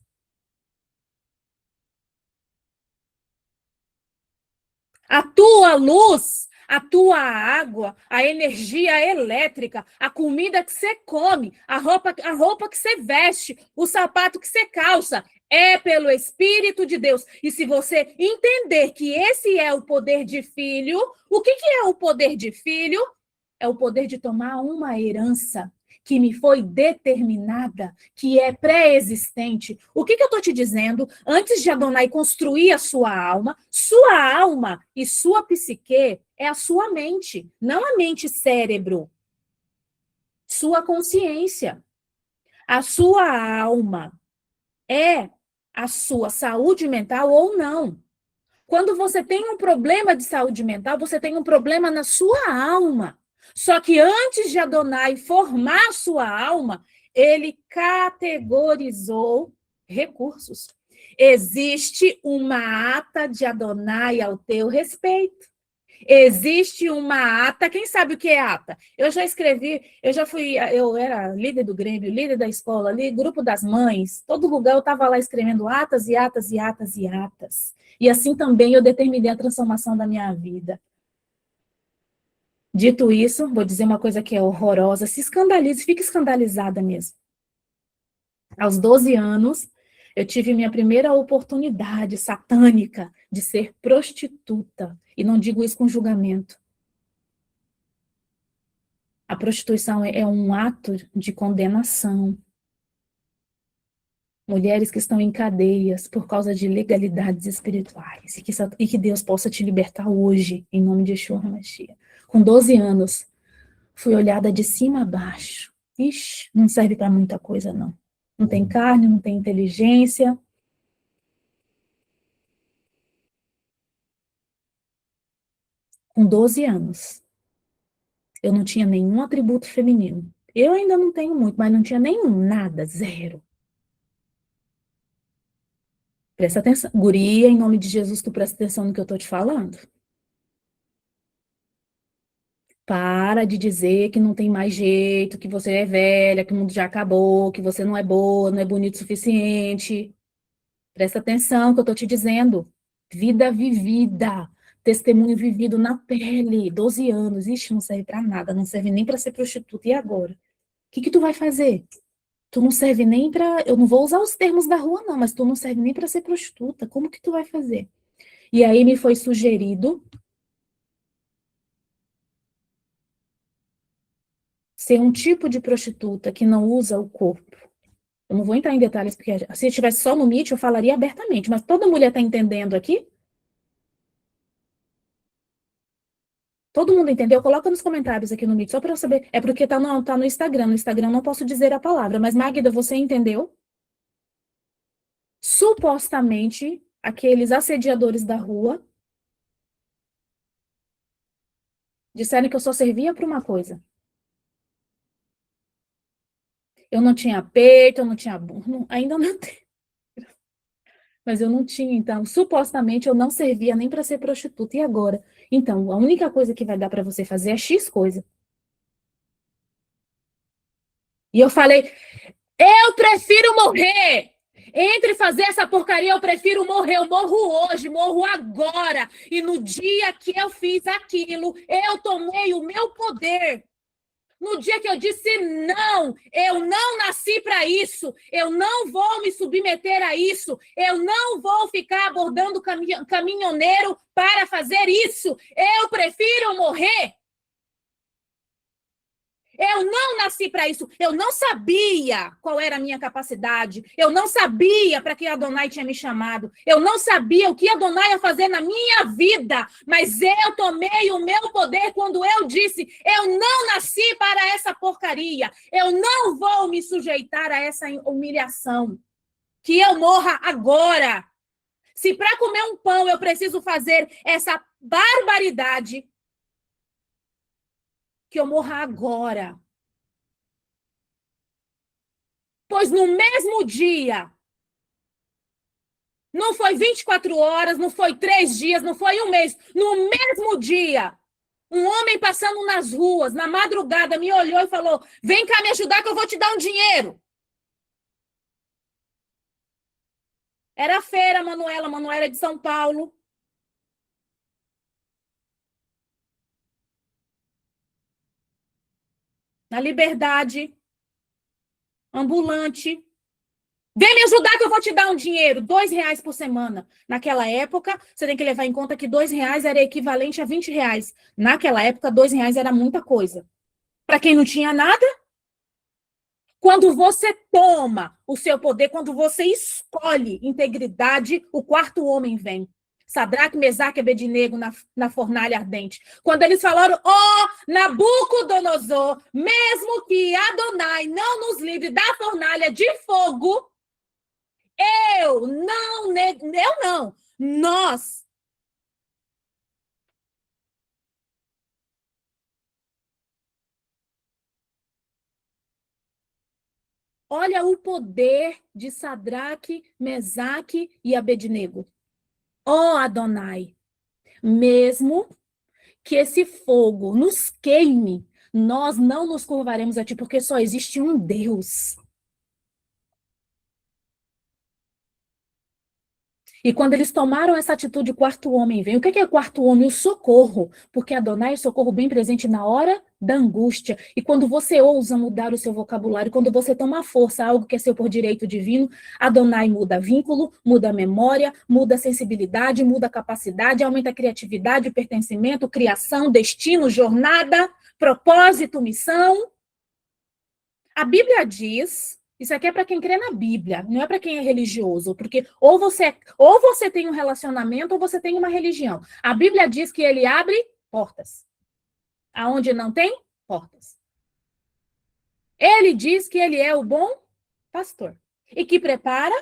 A tua luz, a tua água, a energia elétrica, a comida que você come, a roupa que você veste, o sapato que você calça, é pelo Espírito de Deus. E se você entender que esse é o poder de filho, o que é o poder de filho? É o poder de tomar uma herança que me foi determinada, que é pré-existente. O que eu estou te dizendo? Antes de Adonai construir a sua alma e sua psique é a sua mente, não a mente-cérebro. Sua consciência. A sua alma é a sua saúde mental ou não. Quando você tem um problema de saúde mental, você tem um problema na sua alma. Só que antes de Adonai formar sua alma, ele categorizou recursos. Existe uma ata de Adonai ao teu respeito. Existe uma ata, quem sabe o que é ata? Eu já escrevi, eu era líder do Grêmio, líder da escola, ali, grupo das mães, todo lugar eu estava lá escrevendo atas e atas e atas e atas. E assim também eu determinei a transformação da minha vida. Dito isso, vou dizer uma coisa que é horrorosa, se escandalize, fique escandalizada mesmo. Aos 12 anos, eu tive minha primeira oportunidade satânica de ser prostituta. E não digo isso com julgamento. A prostituição é um ato de condenação. Mulheres que estão em cadeias por causa de legalidades espirituais. E que Deus possa te libertar hoje, em nome de Yeshua HaMashiach. Com 12 anos, fui olhada de cima a baixo. Ixi, não serve para muita coisa, não. Não tem carne, não tem inteligência. Com 12 anos, eu não tinha nenhum atributo feminino. Eu ainda não tenho muito, mas não tinha nenhum, nada, zero. Presta atenção. Guria, em nome de Jesus, tu presta atenção no que eu tô te falando. Para de dizer que não tem mais jeito, que você é velha, que o mundo já acabou, que você não é boa, não é bonito o suficiente. Presta atenção no que eu tô te dizendo. Vida vivida, testemunho vivido na pele, 12 anos. Ixi, não serve pra nada, não serve nem pra ser prostituta. E agora? O que que tu vai fazer? Tu não serve nem pra... Eu não vou usar os termos da rua, não, mas tu não serve nem pra ser prostituta. Como que tu vai fazer? E aí me foi sugerido ser um tipo de prostituta que não usa o corpo. Eu não vou entrar em detalhes, porque se estivesse só no Meet, eu falaria abertamente, mas toda mulher está entendendo aqui? Todo mundo entendeu? Coloca nos comentários aqui no Meet, só para eu saber. É porque tá no Instagram. No Instagram eu não posso dizer a palavra, mas Magda, você entendeu? Supostamente, aqueles assediadores da rua disseram que eu só servia para uma coisa. Eu não tinha peito, eu não tinha bunda, ainda não tenho. Mas eu não tinha, então, supostamente eu não servia nem para ser prostituta. E agora? Então, a única coisa que vai dar para você fazer é X coisa. E eu falei, eu prefiro morrer! Entre fazer essa porcaria, eu prefiro morrer. Eu morro hoje, morro agora. E no dia que eu fiz aquilo, eu tomei o meu poder. No dia que eu disse não, eu não nasci para isso, eu não vou me submeter a isso, eu não vou ficar abordando caminhoneiro para fazer isso, eu prefiro morrer. Eu não nasci para isso, eu não sabia qual era a minha capacidade, eu não sabia para que Adonai tinha me chamado, eu não sabia o que Adonai ia fazer na minha vida, mas eu tomei o meu poder quando eu disse, eu não nasci para essa porcaria, eu não vou me sujeitar a essa humilhação, que eu morra agora. Se para comer um pão eu preciso fazer essa barbaridade, que eu morra agora. Pois no mesmo dia, não foi 24 horas, não foi 3 dias, não foi um mês, no mesmo dia, um homem passando nas ruas, na madrugada, me olhou e falou, vem cá me ajudar que eu vou te dar um dinheiro. Era a feira, Manuela é de São Paulo. Na Liberdade, ambulante. Vem me ajudar que eu vou te dar um dinheiro, R$ 2 por semana. Naquela época, você tem que levar em conta que R$ 2 era equivalente a R$ 20. Naquela época, R$ 2 era muita coisa. Para quem não tinha nada, quando você toma o seu poder, quando você escolhe integridade, o quarto homem vem. Sadraque, Mesaque e Abednego na fornalha ardente. Quando eles falaram, Nabucodonosor, mesmo que Adonai não nos livre da fornalha de fogo, nós. Olha o poder de Sadraque, Mesaque e Abednego. Adonai, mesmo que esse fogo nos queime, nós não nos curvaremos a ti, porque só existe um Deus. E quando eles tomaram essa atitude, o quarto homem vem. O que é o quarto homem? O socorro. Porque Adonai é socorro bem presente na hora da angústia. E quando você ousa mudar o seu vocabulário, quando você toma força, algo que é seu por direito divino, Adonai muda vínculo, muda a memória, muda a sensibilidade, muda a capacidade, aumenta a criatividade, pertencimento, criação, destino, jornada, propósito, missão. A Bíblia diz Isso aqui é para quem crê na Bíblia, não é para quem é religioso, porque ou você tem um relacionamento ou você tem uma religião. A Bíblia diz que ele abre portas. Aonde não tem, portas. Ele diz que ele é o bom pastor e que prepara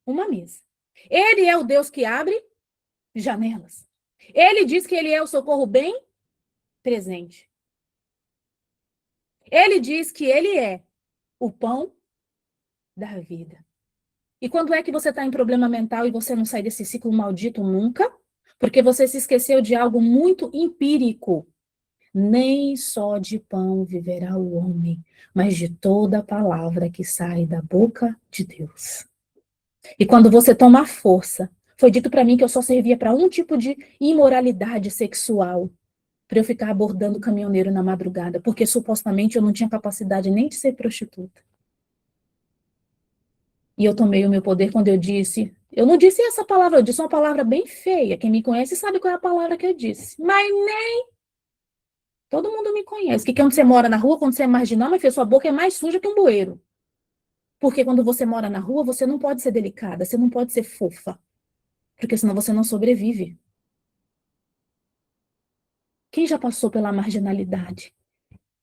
uma mesa. Ele é o Deus que abre janelas. Ele diz que ele é o socorro bem presente. Ele diz que ele é o pão da vida. E quando é que você está em problema mental e você não sai desse ciclo maldito nunca? Porque você se esqueceu de algo muito empírico. Nem só de pão viverá o homem, mas de toda a palavra que sai da boca de Deus. E quando você toma força, foi dito para mim que eu só servia para um tipo de imoralidade sexual, para eu ficar abordando caminhoneiro na madrugada, porque supostamente eu não tinha capacidade nem de ser prostituta. E eu tomei o meu poder quando eu não disse essa palavra, eu disse uma palavra bem feia. Quem me conhece sabe qual é a palavra que eu disse. Mas nem todo mundo me conhece. Que quando você mora na rua, quando você é marginal, minha filha, sua boca é mais suja que um bueiro. Porque quando você mora na rua, você não pode ser delicada, você não pode ser fofa. Porque senão você não sobrevive. Quem já passou pela marginalidade?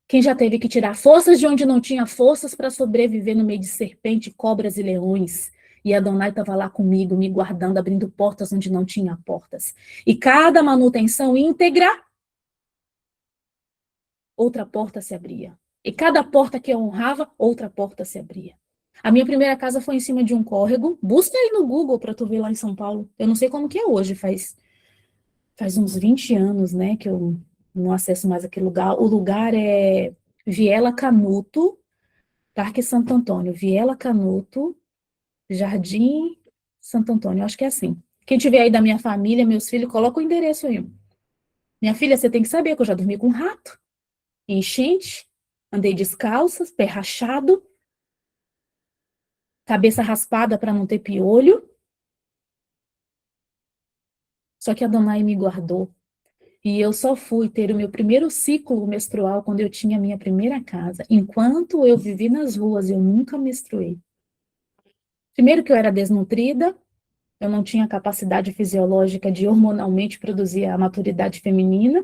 Quem já teve que tirar forças de onde não tinha forças para sobreviver no meio de serpente, cobras e leões? E a Adonai estava lá comigo, me guardando, abrindo portas onde não tinha portas. E cada manutenção íntegra, outra porta se abria. E cada porta que eu honrava, outra porta se abria. A minha primeira casa foi em cima de um córrego. Busca aí no Google para tu ver lá em São Paulo. Eu não sei como que é hoje, faz uns 20 anos, né, que eu não acesso mais aquele lugar. O lugar é Viela Canuto, Parque Santo Antônio. Viela Canuto, Jardim Santo Antônio. Eu acho que é assim. Quem tiver aí da minha família, meus filhos, coloca o endereço aí. Minha filha, você tem que saber que eu já dormi com rato, enchente, andei descalças, pé rachado, cabeça raspada para não ter piolho. Só que a Adonai me guardou. E eu só fui ter o meu primeiro ciclo menstrual quando eu tinha a minha primeira casa. Enquanto eu vivi nas ruas, eu nunca menstruei. Primeiro que eu era desnutrida, eu não tinha capacidade fisiológica de hormonalmente produzir a maturidade feminina,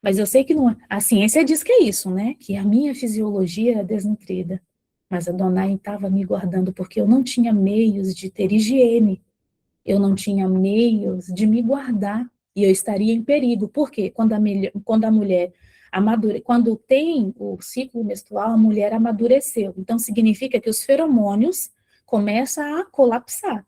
mas eu sei que não, a ciência diz que é isso, né? Que a minha fisiologia era desnutrida. Mas a Adonai estava me guardando porque eu não tinha meios de ter higiene. Eu não tinha meios de me guardar e eu estaria em perigo. Por quê? Quando a mulher quando tem o ciclo menstrual, a mulher amadureceu. Então, significa que os feromônios começam a colapsar,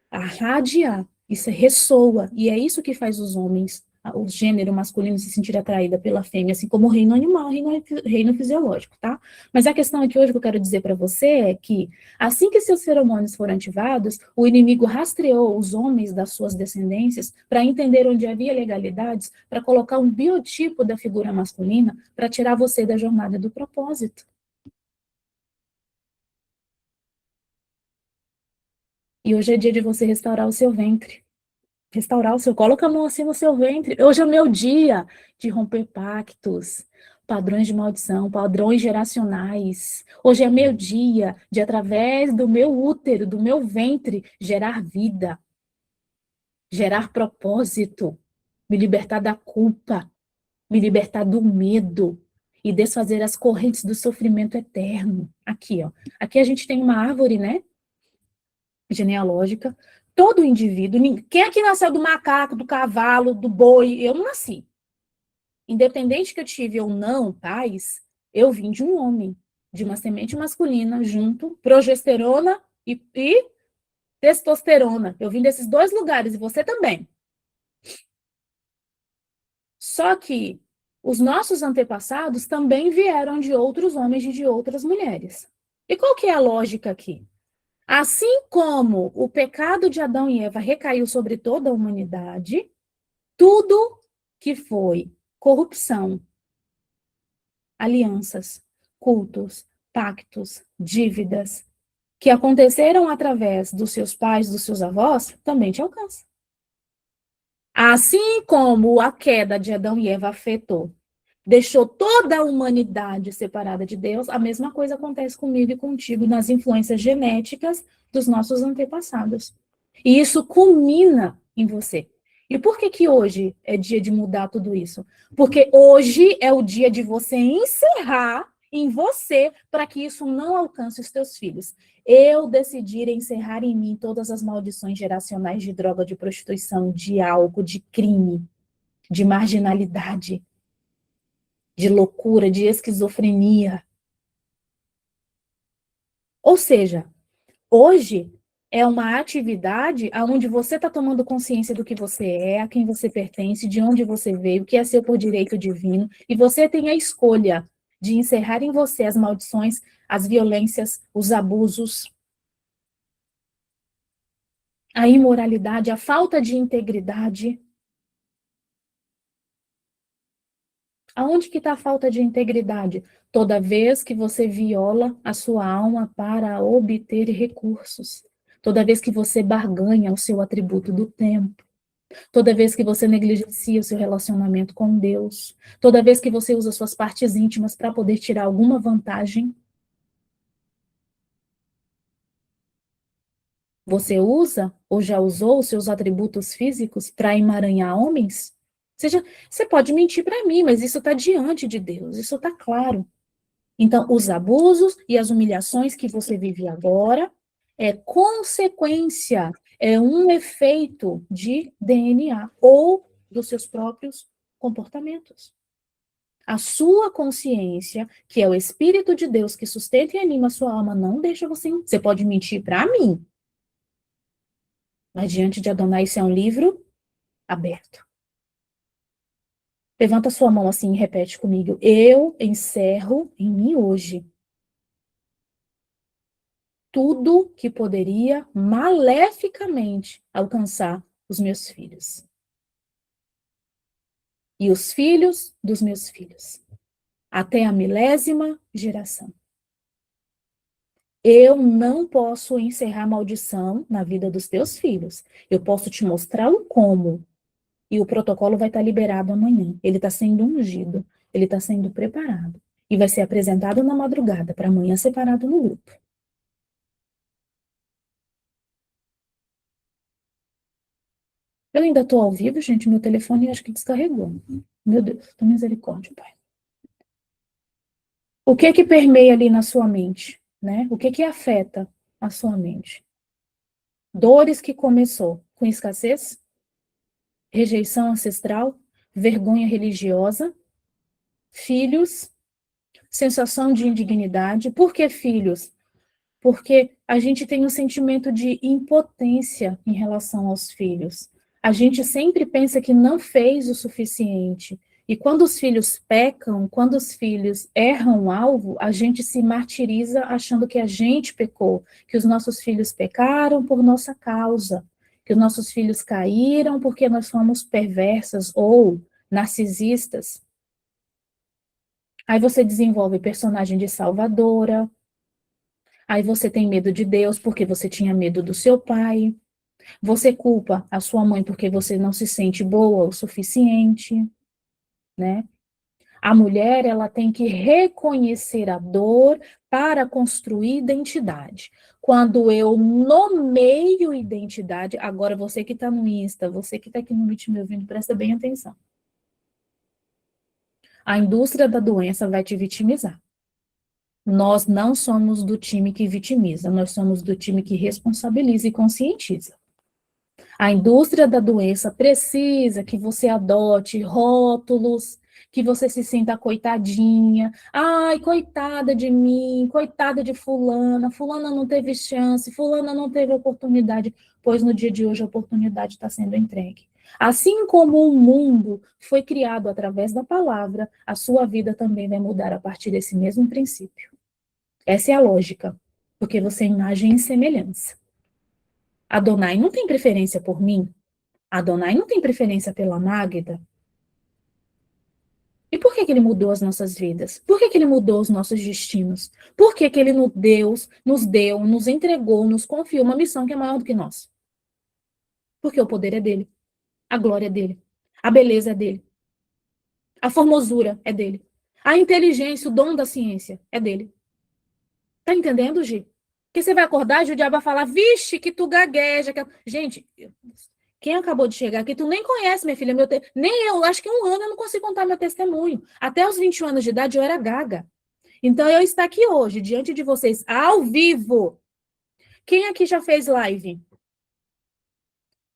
a radiar, isso ressoa, e é isso que faz os homens, o gênero masculino se sentir atraída pela fêmea, assim como o reino animal, o reino fisiológico, tá? Mas a questão aqui hoje que eu quero dizer para você é que, assim que seus feromônios foram ativados, o inimigo rastreou os homens das suas descendências para entender onde havia legalidades, para colocar um biotipo da figura masculina, para tirar você da jornada do propósito. E hoje é dia de você restaurar o seu ventre. Restaurar o seu, coloca a mão assim no seu ventre. Hoje é o meu dia de romper pactos, padrões de maldição, padrões geracionais. Hoje é meu dia de, através do meu útero, do meu ventre, gerar vida, gerar propósito, me libertar da culpa, me libertar do medo e desfazer as correntes do sofrimento eterno. Aqui, ó. Aqui a gente tem uma árvore, né? Genealógica, todo indivíduo, quem é que nasceu do macaco, do cavalo, do boi? Eu não nasci. Independente que eu tive ou não pais, eu vim de um homem, de uma semente masculina, junto, progesterona e testosterona. Eu vim desses dois lugares, e você também. Só que os nossos antepassados também vieram de outros homens e de outras mulheres. E qual que é a lógica aqui? Assim como o pecado de Adão e Eva recaiu sobre toda a humanidade, tudo que foi corrupção, alianças, cultos, pactos, dívidas, que aconteceram através dos seus pais, dos seus avós, também te alcança. Assim como a queda de Adão e Eva afetou deixou toda a humanidade separada de Deus, a mesma coisa acontece comigo e contigo nas influências genéticas dos nossos antepassados. E isso culmina em você. E por que que hoje é dia de mudar tudo isso? Porque hoje é o dia de você encerrar em você para que isso não alcance os teus filhos. Eu decidi encerrar em mim todas as maldições geracionais de droga, de prostituição, de álcool, de crime, de marginalidade, de loucura, de esquizofrenia. Ou seja, hoje é uma atividade onde você está tomando consciência do que você é, a quem você pertence, de onde você veio, o que é seu por direito divino, e você tem a escolha de encerrar em você as maldições, as violências, os abusos, a imoralidade, a falta de integridade. Aonde que está a falta de integridade? Toda vez que você viola a sua alma para obter recursos. Toda vez que você barganha o seu atributo do tempo. Toda vez que você negligencia o seu relacionamento com Deus. Toda vez que você usa suas partes íntimas para poder tirar alguma vantagem. Você usa ou já usou os seus atributos físicos para emaranhar homens? Seja, você pode mentir para mim, mas isso está diante de Deus, isso está claro. Então, os abusos e as humilhações que você vive agora é consequência, é um efeito de DNA ou dos seus próprios comportamentos. A sua consciência, que é o Espírito de Deus que sustenta e anima a sua alma, não deixa você. Você pode mentir para mim, mas diante de Adonai isso é um livro aberto. Levanta sua mão assim e repete comigo. Eu encerro em mim hoje tudo que poderia maleficamente alcançar os meus filhos. E os filhos dos meus filhos. Até a milésima geração. Eu não posso encerrar maldição na vida dos teus filhos. Eu posso te mostrar o como. E o protocolo vai estar liberado amanhã. Ele está sendo ungido. Ele está sendo preparado. E vai ser apresentado na madrugada, para amanhã separado no grupo. Eu ainda estou ao vivo, gente. Meu telefone acho que descarregou. Meu Deus, tenha misericórdia, Pai. O que que permeia ali na sua mente, né? O que que afeta a sua mente? Dores que começou com escassez, rejeição ancestral, vergonha religiosa, filhos, sensação de indignidade. Por que filhos? Porque a gente tem um sentimento de impotência em relação aos filhos. A gente sempre pensa que não fez o suficiente. E quando os filhos pecam, quando os filhos erram o alvo, a gente se martiriza achando que a gente pecou, que os nossos filhos pecaram por nossa causa, que os nossos filhos caíram porque nós fomos perversas ou narcisistas. Aí você desenvolve personagem de salvadora, aí você tem medo de Deus porque você tinha medo do seu pai. Você culpa a sua mãe porque você não se sente boa o suficiente, né? A mulher, ela tem que reconhecer a dor para construir identidade. Quando eu nomeio identidade, agora você que está no Insta, você que está aqui no Meet me ouvindo, presta bem atenção. A indústria da doença vai te vitimizar. Nós não somos do time que vitimiza, nós somos do time que responsabiliza e conscientiza. A indústria da doença precisa que você adote rótulos, que você se sinta coitadinha. Ai, coitada de mim, coitada de fulana, fulana não teve chance, fulana não teve oportunidade, pois no dia de hoje a oportunidade está sendo entregue. Assim como o mundo foi criado através da palavra, a sua vida também vai mudar a partir desse mesmo princípio. Essa é a lógica, porque você é imagem e semelhança. Adonai não tem preferência por mim? Adonai não tem preferência pela Náguida? E por que que ele mudou as nossas vidas? Por que que ele mudou os nossos destinos? Por que que ele nos entregou, nos confiou uma missão que é maior do que nós? Porque o poder é dele, a glória é dele, a beleza é dele. A formosura é dele. A inteligência, o dom da ciência é dele. Tá entendendo, Gi? Porque você vai acordar e o diabo vai falar, vixe, que tu gagueja. Gente, quem acabou de chegar aqui, tu nem conhece, minha filha. Nem eu, acho que 1 ano eu não consigo contar meu testemunho. Até os 21 anos de idade eu era gaga. Então eu estou aqui hoje, diante de vocês, ao vivo. Quem aqui já fez live?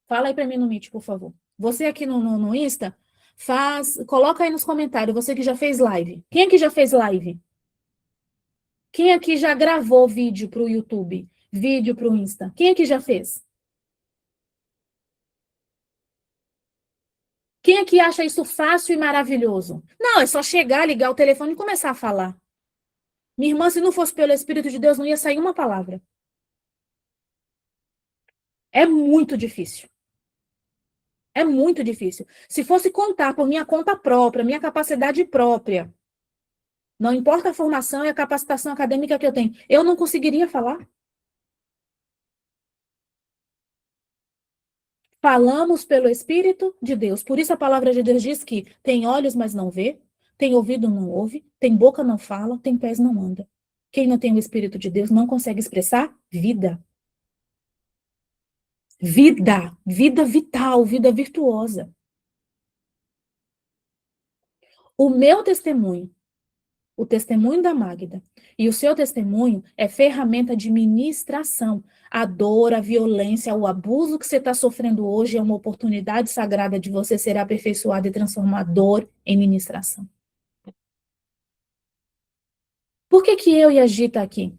Fala aí para mim no Meet, por favor. Você aqui no Insta, coloca aí nos comentários, você que já fez live. Quem aqui já fez live? Quem aqui já gravou vídeo para o YouTube? Vídeo para o Insta? Quem aqui já fez? Quem aqui acha isso fácil e maravilhoso? Não, é só chegar, ligar o telefone e começar a falar. Minha irmã, se não fosse pelo Espírito de Deus, não ia sair uma palavra. É muito difícil. É muito difícil. Se fosse contar por minha conta própria, minha capacidade própria, não importa a formação e a capacitação acadêmica que eu tenho, eu não conseguiria falar. Falamos pelo Espírito de Deus. Por isso a palavra de Deus diz que tem olhos, mas não vê, tem ouvido, não ouve, tem boca, não fala, tem pés, não anda. Quem não tem o Espírito de Deus não consegue expressar vida. Vida, vida vital, vida virtuosa. O meu testemunho, o testemunho da Magda e o seu testemunho é ferramenta de ministração. A dor, a violência, o abuso que você está sofrendo hoje é uma oportunidade sagrada de você ser aperfeiçoado e transformar dor em ministração. Por que que eu e a Gi tá aqui?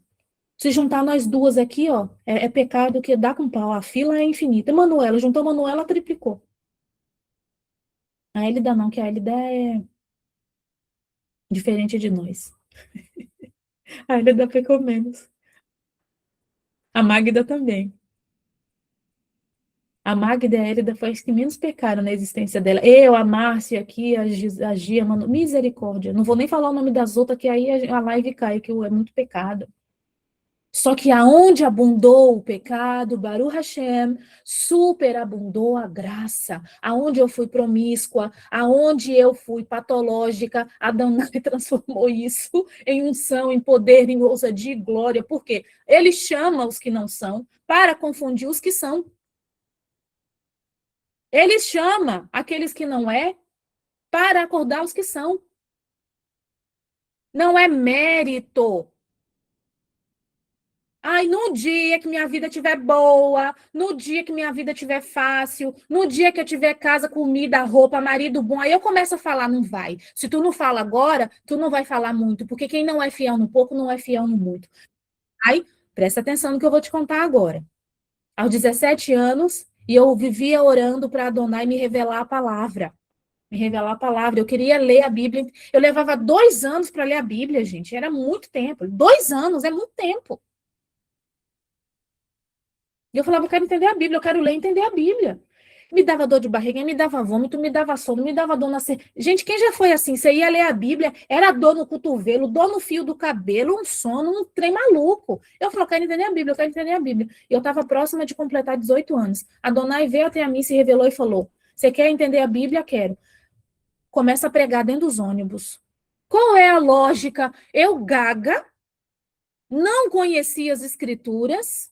Se juntar nós duas aqui, ó, é pecado que dá com pau. A fila é infinita. Manuela, juntou Manuela, triplicou. A Elida não, que a Elida é diferente de nós. A Elida pecou menos. A Magda também. A Magda e a Elida foi as que menos pecaram na existência dela. Eu, a Márcia aqui, a Gia, mano, misericórdia. Não vou nem falar o nome das outras, que aí a live cai, que é muito pecado. Só que aonde abundou o pecado, Baruch Hashem, superabundou a graça. Aonde eu fui promíscua, aonde eu fui patológica, Adonai transformou isso em unção, em poder, em ousadia e glória. Por quê? Ele chama os que não são para confundir os que são. Ele chama aqueles que não é para acordar os que são. Não é mérito. Ai, no dia que minha vida estiver boa, no dia que minha vida estiver fácil, no dia que eu tiver casa, comida, roupa, marido bom, aí eu começo a falar, não vai. Se tu não fala agora, tu não vai falar muito, porque quem não é fiel no pouco, não é fiel no muito. Aí, presta atenção no que eu vou te contar agora. Aos 17 anos, e eu vivia orando para Adonai me revelar a palavra. Me revelar a palavra. Eu queria ler a Bíblia. Eu levava 2 anos para ler a Bíblia, gente. Era muito tempo. 2 anos é muito tempo. E eu falava, eu quero entender a Bíblia, eu quero ler e entender a Bíblia. Me dava dor de barriga, me dava vômito, me dava sono, me dava dor na... Gente, quem já foi assim? Você ia ler a Bíblia, era dor no cotovelo, dor no fio do cabelo, um sono, um trem maluco. Eu falei, eu quero entender a Bíblia, eu quero entender a Bíblia. E eu estava próxima de completar 18 anos. A Adonai veio até a mim, se revelou e falou, você quer entender a Bíblia? Quero. Começa a pregar dentro dos ônibus. Qual é a lógica? Eu, gaga, não conhecia as escrituras,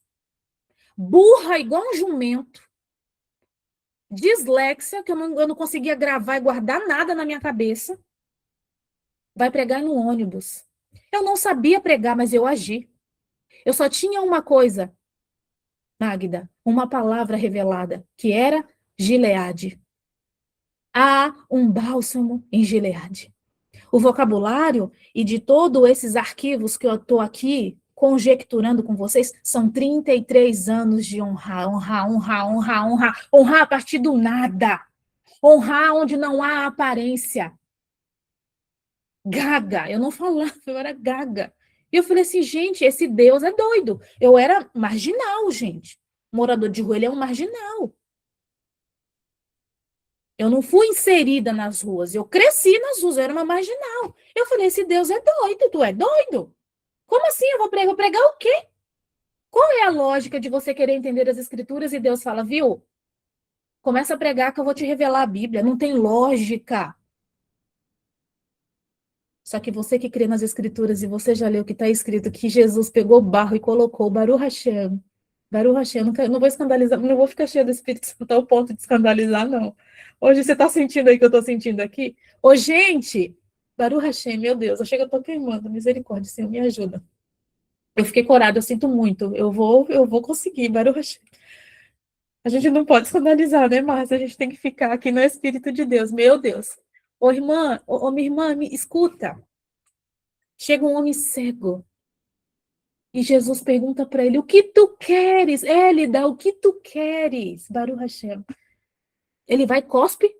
burra igual um jumento, dislexia, que eu não conseguia gravar e guardar nada na minha cabeça, vai pregar no ônibus. Eu não sabia pregar, mas eu agi. Eu só tinha uma coisa, Magda, uma palavra revelada, que era Gileade. Há um bálsamo em Gileade. O vocabulário e de todos esses arquivos que eu estou aqui conjecturando com vocês, são 33 anos de honrar, honrar, honrar, honrar, honrar, honrar a partir do nada, honrar onde não há aparência. Gaga, eu não falava, eu era gaga. E eu falei assim, gente, esse Deus é doido. Eu era marginal, gente. Morador de rua, ele é um marginal. Eu não fui inserida nas ruas, eu cresci nas ruas, eu era uma marginal. Eu falei, esse Deus é doido, tu é doido? Como assim eu vou pregar? Vou pregar o quê? Qual é a lógica de você querer entender as escrituras e Deus fala, viu? Começa a pregar que eu vou te revelar a Bíblia. Não tem lógica. Só que você que crê nas escrituras e você já leu que está escrito que Jesus pegou barro e colocou Baruch Hashem. Baruch Hashem, não vou escandalizar, não vou ficar cheia do Espírito Santo ao ponto de escandalizar, não. Hoje você está sentindo aí que eu estou sentindo aqui? Ô, gente, Baruch Hashem, meu Deus, eu chego, eu estou queimando, misericórdia, Senhor, me ajuda. Eu fiquei corada, eu sinto muito, eu vou conseguir, Baruch Hashem. A gente não pode escandalizar, né, Márcia? A gente tem que ficar aqui no Espírito de Deus, meu Deus. Ô, irmã, minha irmã, me escuta. Chega um homem cego e Jesus pergunta para ele, o que tu queres? Ele dá o que tu queres, Baruch Hashem. Ele vai, cospe,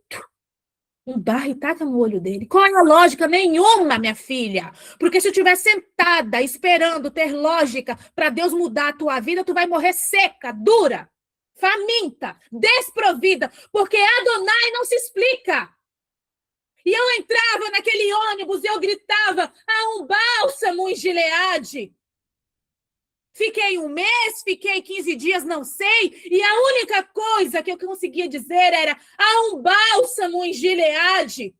um barro e taca no olho dele. Qual é a lógica? Nenhuma, minha filha. Porque se eu estiver sentada esperando ter lógica para Deus mudar a tua vida, tu vai morrer seca, dura, faminta, desprovida, porque Adonai não se explica. E eu entrava naquele ônibus e eu gritava, há um bálsamo em Gileade. Fiquei 1 mês, fiquei 15 dias, não sei, e a única coisa que eu conseguia dizer era, há um bálsamo em Gileade.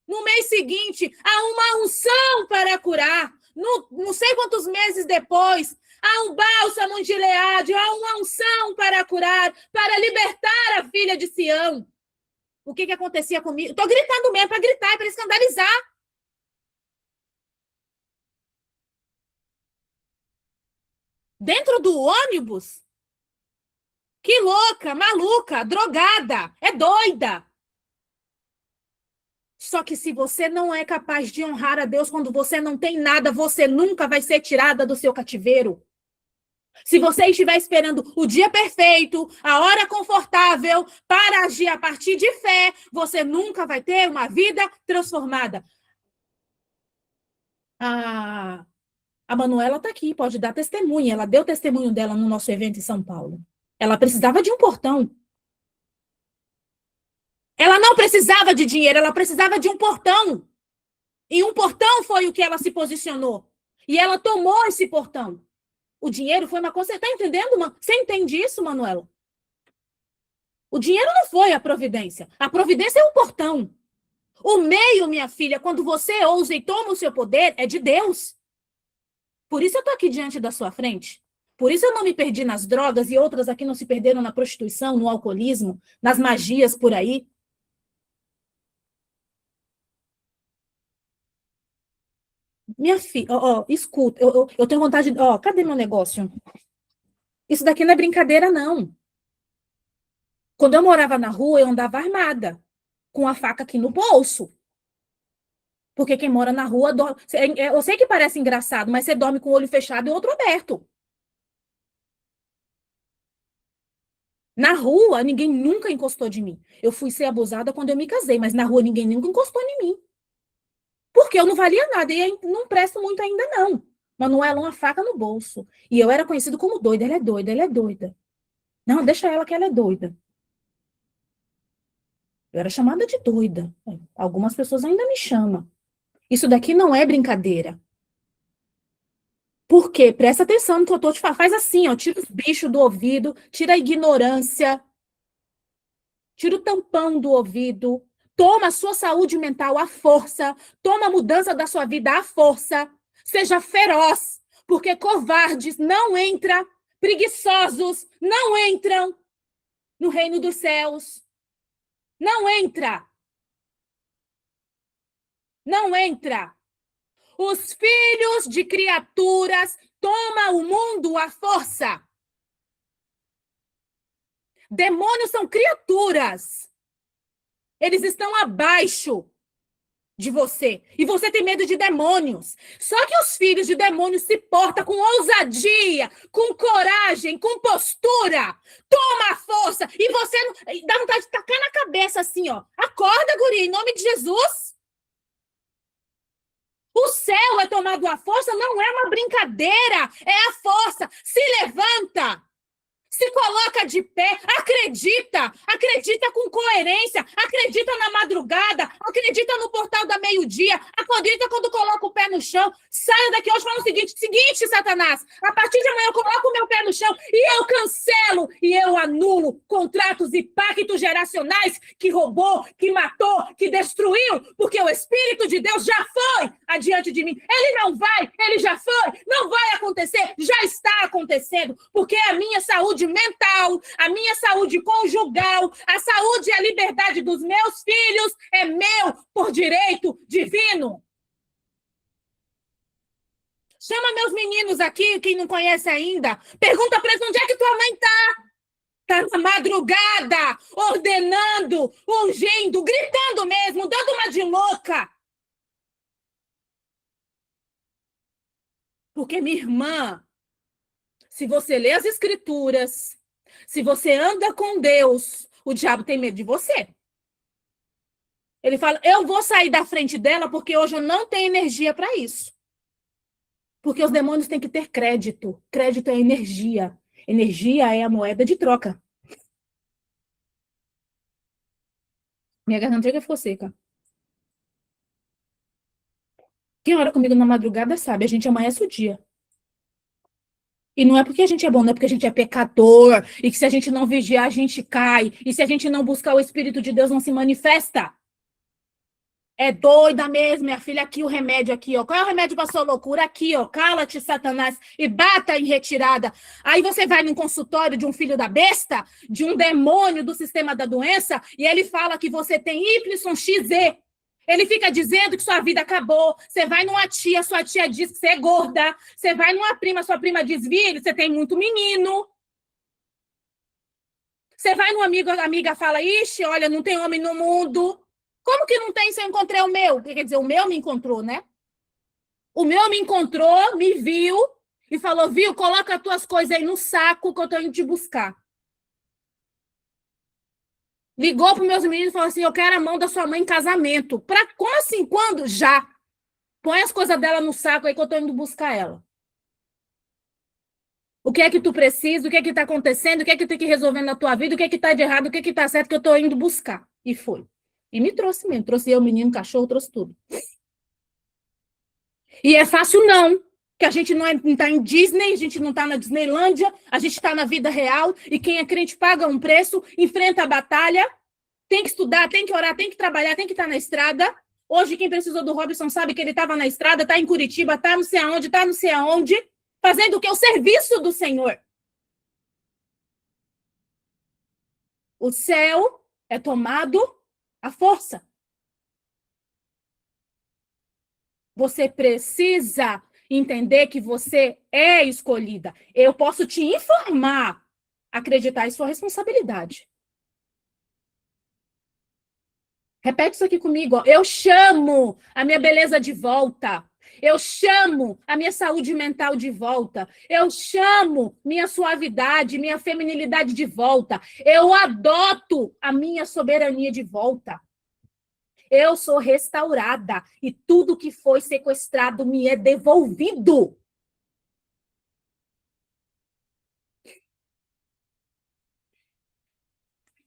No mês seguinte, há uma unção para curar. Não sei quantos meses depois, há um bálsamo em Gileade, há uma unção para curar, para libertar a filha de Sião. O que acontecia comigo? Estou gritando mesmo, para gritar, para escandalizar. Dentro do ônibus? Que louca, maluca, drogada, é doida. Só que se você não é capaz de honrar a Deus quando você não tem nada, você nunca vai ser tirada do seu cativeiro. Se você estiver esperando o dia perfeito, a hora confortável, para agir a partir de fé, você nunca vai ter uma vida transformada. A Manuela está aqui, pode dar testemunho. Ela deu testemunho dela no nosso evento em São Paulo. Ela precisava de um portão. Ela não precisava de dinheiro, ela precisava de um portão. E um portão foi o que ela se posicionou. E ela tomou esse portão. O dinheiro foi uma coisa. Você está entendendo, mano? Você entende isso, Manuela? O dinheiro não foi a providência. A providência é o portão. O meio, minha filha, quando você ousa e toma o seu poder, é de Deus. Por isso eu estou aqui diante da sua frente. Por isso eu não me perdi nas drogas e outras aqui não se perderam na prostituição, no alcoolismo, nas magias por aí. Minha filha, escuta, eu tenho vontade de... cadê meu negócio? Isso daqui não é brincadeira, não. Quando eu morava na rua, eu andava armada, com a faca aqui no bolso. Porque quem mora na rua, dorme... eu sei que parece engraçado, mas você dorme com o olho fechado e o outro aberto. Na rua, ninguém nunca encostou de mim. Eu fui ser abusada quando eu me casei, mas na rua ninguém nunca encostou em mim. Porque eu não valia nada e não presto muito ainda, não. Manuela, uma faca no bolso. E eu era conhecida como doida. Ela é doida, ela é doida. Não, deixa ela que ela é doida. Eu era chamada de doida. Algumas pessoas ainda me chamam. Isso daqui não é brincadeira. Por quê? Presta atenção no que eu tô te falando. Faz assim, ó. Tira os bichos do ouvido, tira a ignorância, tira o tampão do ouvido, toma a sua saúde mental à força, toma a mudança da sua vida à força, seja feroz, porque covardes não entram, preguiçosos não entram no reino dos céus. Não entra. Não entra. Os filhos de criaturas tomam o mundo à força. Demônios são criaturas. Eles estão abaixo de você. E você tem medo de demônios. Só que os filhos de demônios se portam com ousadia, com coragem, com postura. Toma a força. E você dá vontade de tacar na cabeça assim, ó. Acorda, guria, em nome de Jesus. O céu é tomado à força, não é uma brincadeira. É a força. Se levanta. Se coloca de pé, acredita com coerência, acredita na madrugada, acredita no portal da meio-dia, acredita quando coloca o pé no chão. Saia daqui hoje falando o seguinte, Satanás, a partir de amanhã eu coloco o meu pé no chão e eu cancelo e eu anulo contratos e pactos geracionais que roubou, que matou, que destruiu, porque o Espírito de Deus já foi adiante de mim. Ele não vai, ele já foi, não vai acontecer, já está acontecendo, porque a minha saúde mental, a minha saúde conjugal, a saúde e a liberdade dos meus filhos é meu por direito divino. Chama meus meninos aqui, quem não conhece ainda, pergunta para eles onde é que tua mãe está. Está na madrugada, ordenando, ungindo, gritando mesmo, dando uma de louca. Porque, minha irmã, se você lê as escrituras, se você anda com Deus, o diabo tem medo de você. Ele fala, eu vou sair da frente dela porque hoje eu não tenho energia para isso. Porque os demônios têm que ter crédito. Crédito é energia. Energia é a moeda de troca. Minha garganta já ficou seca. Quem ora comigo na madrugada sabe, a gente amanhece o dia. E não é porque a gente é bom, não é porque a gente é pecador, e que se a gente não vigiar, a gente cai, e se a gente não buscar o Espírito de Deus, não se manifesta. É doida mesmo, minha filha, aqui o remédio aqui, ó. Qual é o remédio para sua loucura? Aqui, ó. Cala-te, Satanás, e bata em retirada. Aí você vai num consultório de um filho da besta, de um demônio do sistema da doença, e ele fala que você tem YXZ. Ele fica dizendo que sua vida acabou. Você vai numa tia, sua tia diz que você é gorda. Você vai numa prima, sua prima diz, filho, você tem muito menino. Você vai numa amiga, a amiga fala, ixi, olha, não tem homem no mundo. Como que não tem se eu encontrei o meu? Quer dizer, o meu me encontrou, né? O meu me encontrou, me viu e falou, viu, coloca as tuas coisas aí no saco que eu tô indo te buscar. Ligou para os meus meninos e falou assim, eu quero a mão da sua mãe em casamento. Como assim? Quando? Já. Põe as coisas dela no saco aí que eu tô indo buscar ela. O que é que tu precisa? O que é que tá acontecendo? O que é que tem que resolver na tua vida? O que é que tá de errado? O que é que tá certo que eu tô indo buscar? E foi. E me trouxe mesmo. Trouxe eu, menino, cachorro, trouxe tudo. E é fácil não, que a gente não está em Disney, a gente não está na Disneylândia, a gente está na vida real, e quem é crente paga um preço, enfrenta a batalha, tem que estudar, tem que orar, tem que trabalhar, tem que estar na estrada. Hoje, quem precisou do Robson sabe que ele estava na estrada, está em Curitiba, está não sei aonde, fazendo o que? O serviço do Senhor. O céu é tomado à força. Você precisa entender que você é escolhida. Eu posso te informar. Acreditar em sua responsabilidade. Repete isso aqui comigo. Ó. Eu chamo a minha beleza de volta. Eu chamo a minha saúde mental de volta. Eu chamo minha suavidade, minha feminilidade de volta. Eu adoto a minha soberania de volta. Eu sou restaurada e tudo que foi sequestrado me é devolvido.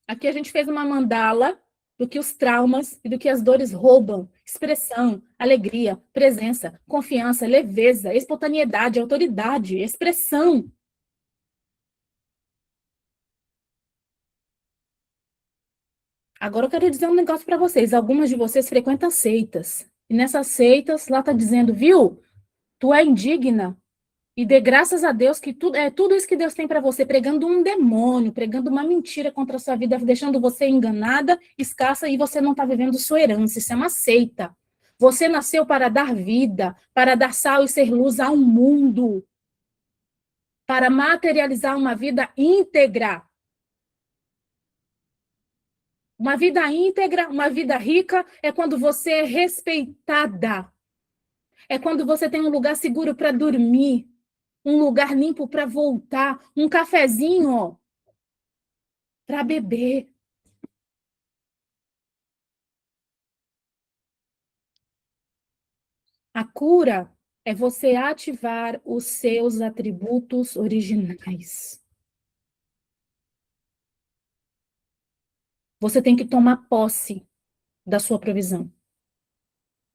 Aqui a gente fez uma mandala do que os traumas e do que as dores roubam. Expressão, alegria, presença, confiança, leveza, espontaneidade, autoridade, expressão. Agora eu quero dizer um negócio para vocês. Algumas de vocês frequentam seitas. E nessas seitas, lá está dizendo, viu? Tu é indigna. E dê graças a Deus que tudo isso que Deus tem para você, pregando um demônio, pregando uma mentira contra a sua vida, deixando você enganada, escassa, e você não está vivendo sua herança. Isso é uma seita. Você nasceu para dar vida, para dar sal e ser luz ao mundo, para materializar uma vida íntegra. Uma vida íntegra, uma vida rica, é quando você é respeitada. É quando você tem um lugar seguro para dormir, um lugar limpo para voltar, um cafezinho para beber. A cura é você ativar os seus atributos originais. Você tem que tomar posse da sua provisão.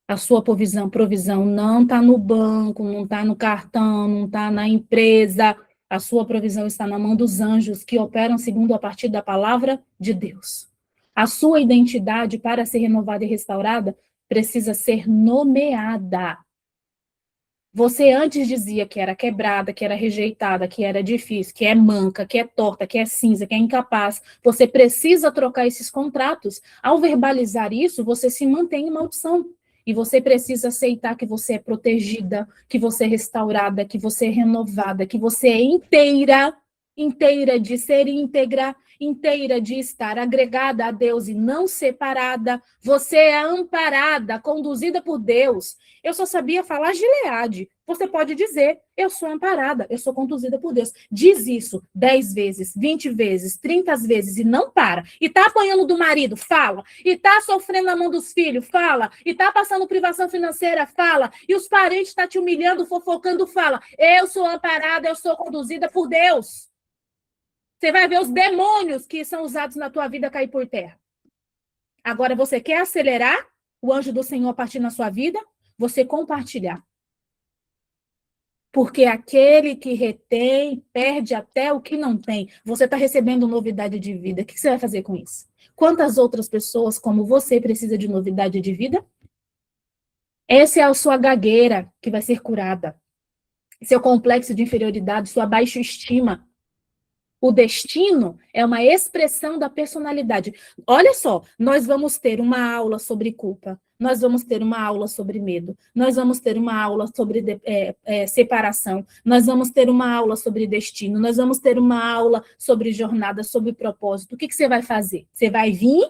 A sua provisão não está no banco, não está no cartão, não está na empresa. A sua provisão está na mão dos anjos que operam segundo a partir da palavra de Deus. A sua identidade, para ser renovada e restaurada, precisa ser nomeada. Você antes dizia que era quebrada, que era rejeitada, que era difícil, que é manca, que é torta, que é cinza, que é incapaz. Você precisa trocar esses contratos. Ao verbalizar isso, você se mantém em maldição. E você precisa aceitar que você é protegida, que você é restaurada, que você é renovada, que você é inteira, inteira de ser íntegra, inteira de estar agregada a Deus e não separada. Você é amparada, conduzida por Deus. Eu só sabia falar Gileade. Você pode dizer, eu sou amparada, eu sou conduzida por Deus. Diz isso 10 vezes, 20 vezes, 30 vezes e não para. E tá apanhando do marido, fala. E tá sofrendo na mão dos filhos, fala. E tá passando privação financeira, fala. E os parentes tá te humilhando, fofocando, fala. Eu sou amparada, eu sou conduzida por Deus. Você vai ver os demônios que são usados na tua vida cair por terra. Agora, você quer acelerar o anjo do Senhor a partir na sua vida? Você compartilhar. Porque aquele que retém, perde até o que não tem. Você está recebendo novidade de vida. O que você vai fazer com isso? Quantas outras pessoas como você precisa de novidade de vida? Essa é a sua gagueira que vai ser curada. Seu complexo de inferioridade, sua baixa estima. O destino é uma expressão da personalidade. Olha só, nós vamos ter uma aula sobre culpa, nós vamos ter uma aula sobre medo, nós vamos ter uma aula sobre separação, nós vamos ter uma aula sobre destino, nós vamos ter uma aula sobre jornada, sobre propósito. O que você vai fazer? Você vai vir,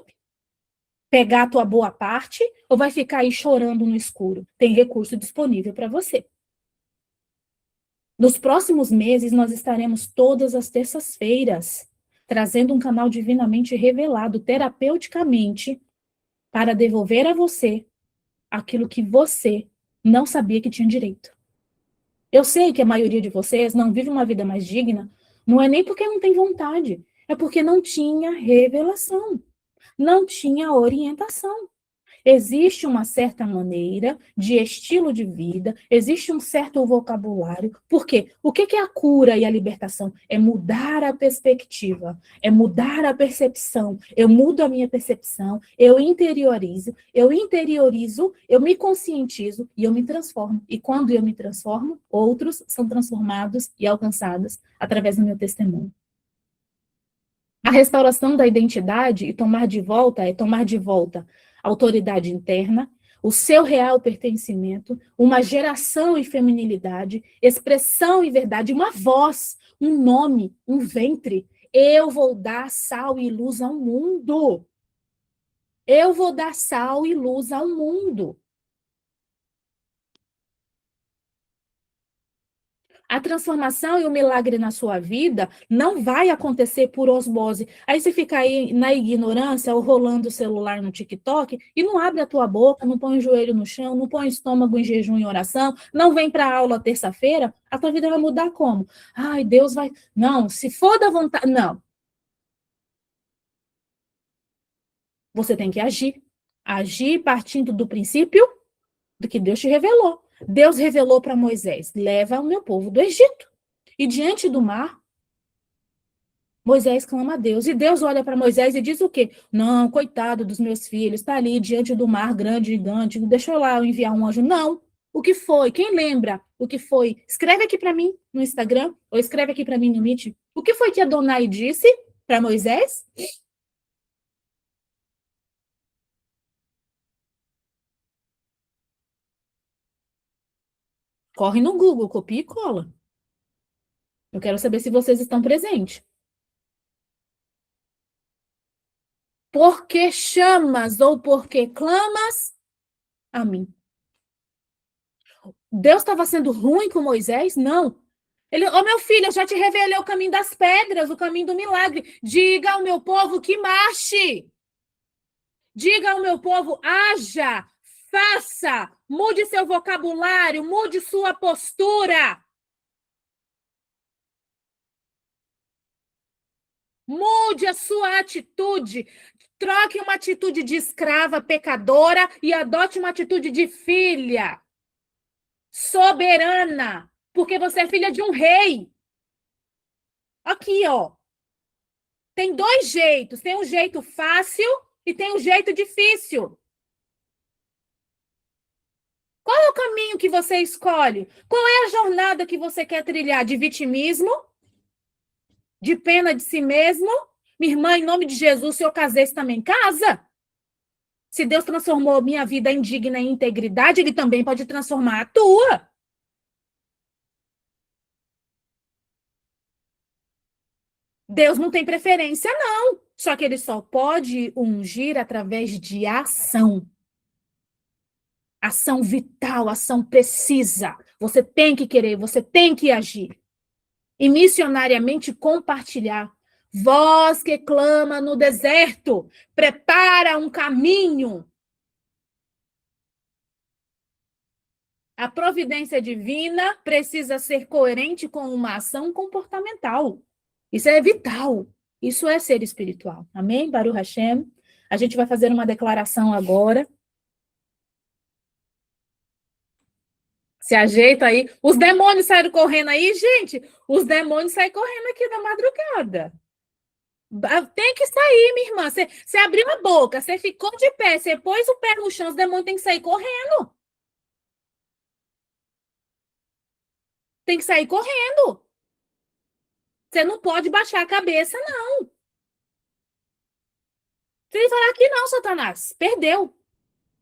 pegar a tua boa parte ou vai ficar aí chorando no escuro? Tem recurso disponível para você. Nos próximos meses, nós estaremos todas as terças-feiras trazendo um canal divinamente revelado, terapeuticamente, para devolver a você aquilo que você não sabia que tinha direito. Eu sei que a maioria de vocês não vive uma vida mais digna, não é nem porque não tem vontade, é porque não tinha revelação, não tinha orientação. Existe uma certa maneira de estilo de vida, existe um certo vocabulário. Por quê? O que é a cura e a libertação? É mudar a perspectiva, é mudar a percepção. Eu mudo a minha percepção, eu interiorizo, eu me conscientizo e eu me transformo. E quando eu me transformo, outros são transformados e alcançados através do meu testemunho. A restauração da identidade e tomar de volta é tomar de volta a autoridade interna, o seu real pertencimento, uma geração e feminilidade, expressão e verdade, uma voz, um nome, um ventre. Eu vou dar sal e luz ao mundo. Eu vou dar sal e luz ao mundo. A transformação e o milagre na sua vida não vai acontecer por osmose. Aí você fica aí na ignorância, ou rolando o celular no TikTok, e não abre a tua boca, não põe o joelho no chão, não põe o estômago em jejum e oração, não vem para a aula terça-feira, a tua vida vai mudar como? Ai, Deus vai... Não, se for da vontade... Não. Você tem que agir. Agir partindo do princípio do que Deus te revelou. Deus revelou para Moisés, leva o meu povo do Egito. E diante do mar, Moisés clama a Deus. E Deus olha para Moisés e diz o quê? Não, coitado dos meus filhos, está ali diante do mar grande, gigante, deixa eu lá enviar um anjo. Não. O que foi? Quem lembra o que foi? Escreve aqui para mim no Instagram, ou escreve aqui para mim no Meet. O que foi que Adonai disse para Moisés? Corre no Google, copia e cola. Eu quero saber se vocês estão presentes. Porque chamas ou porque clamas a mim. Deus estava sendo ruim com Moisés? Não. Ele, meu filho, eu já te revelei o caminho das pedras, o caminho do milagre. Diga ao meu povo que marche. Diga ao meu povo, haja, faça, mude seu vocabulário, mude sua postura. Mude Mude a sua atitude. Troque uma atitude de escrava pecadora e adote uma atitude de filha soberana, porque você é filha de um rei. Aqui, ó. Tem dois jeitos. Tem um jeito fácil e tem um jeito difícil. Qual é o caminho que você escolhe? Qual é a jornada que você quer trilhar? De vitimismo? De pena de si mesmo? Minha irmã, em nome de Jesus, se eu casei, você também casa? Se Deus transformou minha vida em digna e integridade, Ele também pode transformar a tua. Deus não tem preferência, não. Só que Ele só pode ungir através de ação. Ação vital, ação precisa. Você tem que querer, você tem que agir. E missionariamente compartilhar. Voz que clama no deserto, prepara um caminho. A providência divina precisa ser coerente com uma ação comportamental. Isso é vital. Isso é ser espiritual. Amém? Baruch Hashem. A gente vai fazer uma declaração agora. Se ajeita aí. Os demônios saíram correndo aí, gente. Os demônios saem correndo aqui da madrugada. Tem que sair, minha irmã. Você abriu a boca, você ficou de pé, você pôs o pé no chão, os demônios têm que sair correndo. Tem que sair correndo. Você não pode baixar a cabeça, não. Você vai falar que não, Satanás. Perdeu.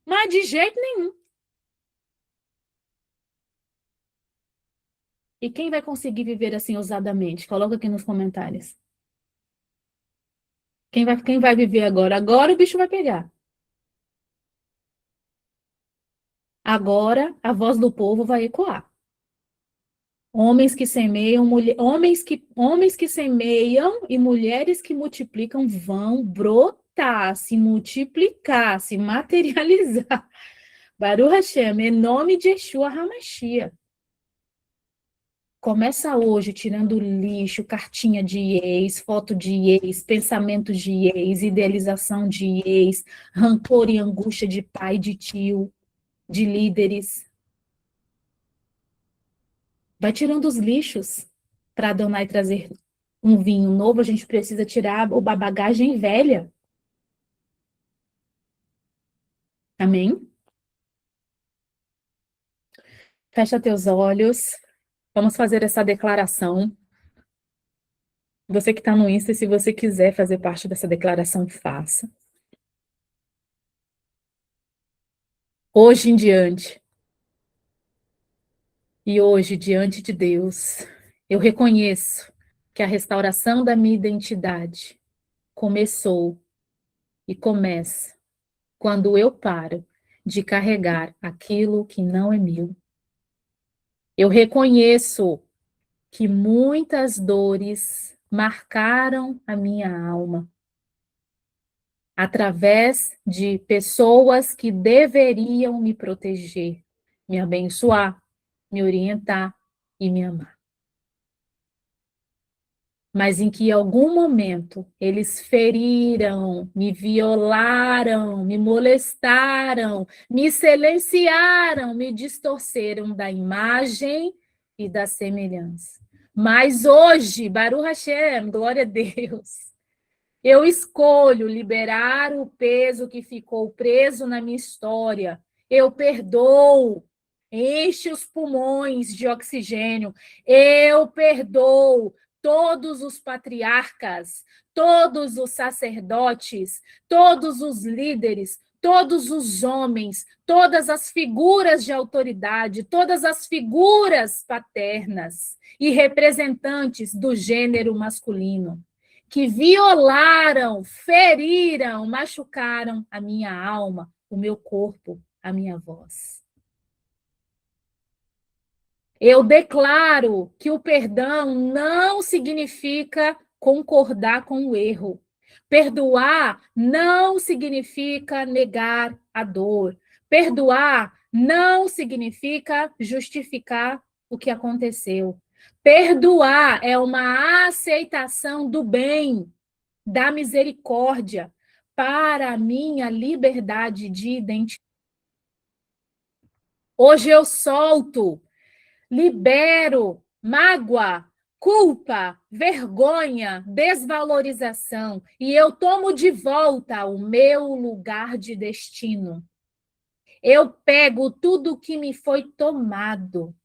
Mas de jeito nenhum. E quem vai conseguir viver assim ousadamente? Coloca aqui nos comentários. Quem vai viver agora? Agora o bicho vai pegar. Agora a voz do povo vai ecoar. Homens que semeiam, homens que semeiam e mulheres que multiplicam vão brotar, se multiplicar, se materializar. Baruch Hashem, em nome de Yeshua HaMashiach. Começa hoje tirando lixo, cartinha de ex, foto de ex, pensamento de ex, idealização de ex, rancor e angústia de pai, de tio, de líderes. Vai tirando os lixos para Adonai trazer um vinho novo. A gente precisa tirar a bagagem velha. Amém? Fecha teus olhos. Vamos fazer essa declaração. Você que está no Insta, se você quiser fazer parte dessa declaração, faça. Hoje em diante, e hoje, diante de Deus, eu reconheço que a restauração da minha identidade começou e começa quando eu paro de carregar aquilo que não é meu. Eu reconheço que muitas dores marcaram a minha alma através de pessoas que deveriam me proteger, me abençoar, me orientar e me amar. Mas em que em algum momento eles feriram, me violaram, me molestaram, me silenciaram, me distorceram da imagem e da semelhança. Mas hoje, Baruch Hashem, glória a Deus, eu escolho liberar o peso que ficou preso na minha história. Eu perdoo. Enche os pulmões de oxigênio. Eu perdoo todos os patriarcas, todos os sacerdotes, todos os líderes, todos os homens, todas as figuras de autoridade, todas as figuras paternas e representantes do gênero masculino, que violaram, feriram, machucaram a minha alma, o meu corpo, a minha voz. Eu declaro que o perdão não significa concordar com o erro. Perdoar não significa negar a dor. Perdoar não significa justificar o que aconteceu. Perdoar é uma aceitação do bem. da misericórdia para a minha liberdade de identidade. Hoje eu solto, libero mágoa, culpa, vergonha, desvalorização, e eu tomo de volta o meu lugar de destino. Eu pego tudo que me foi tomado,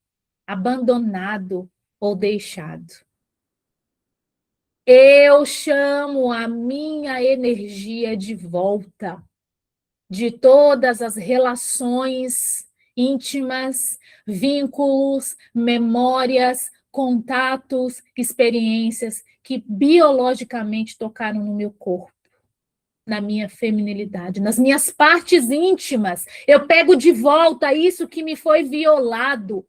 abandonado ou deixado. Eu chamo a minha energia de volta, de todas as relações íntimas, vínculos, memórias, contatos, experiências que biologicamente tocaram no meu corpo, na minha feminilidade, nas minhas partes íntimas. Eu pego de volta isso que me foi violado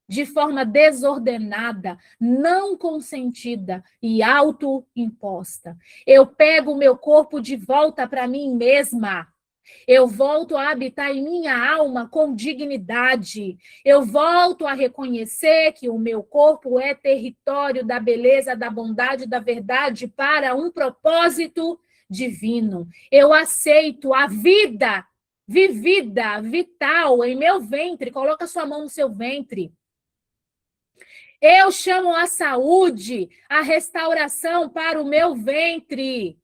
de forma desordenada, não consentida e autoimposta. Eu pego o meu corpo de volta para mim mesma. Eu volto a habitar em minha alma com dignidade. Eu volto a reconhecer que o meu corpo é território da beleza, da bondade, da verdade para um propósito divino. Eu aceito a vida vivida, vital em meu ventre. Coloca sua mão no seu ventre. Eu chamo a saúde, a restauração para o meu ventre.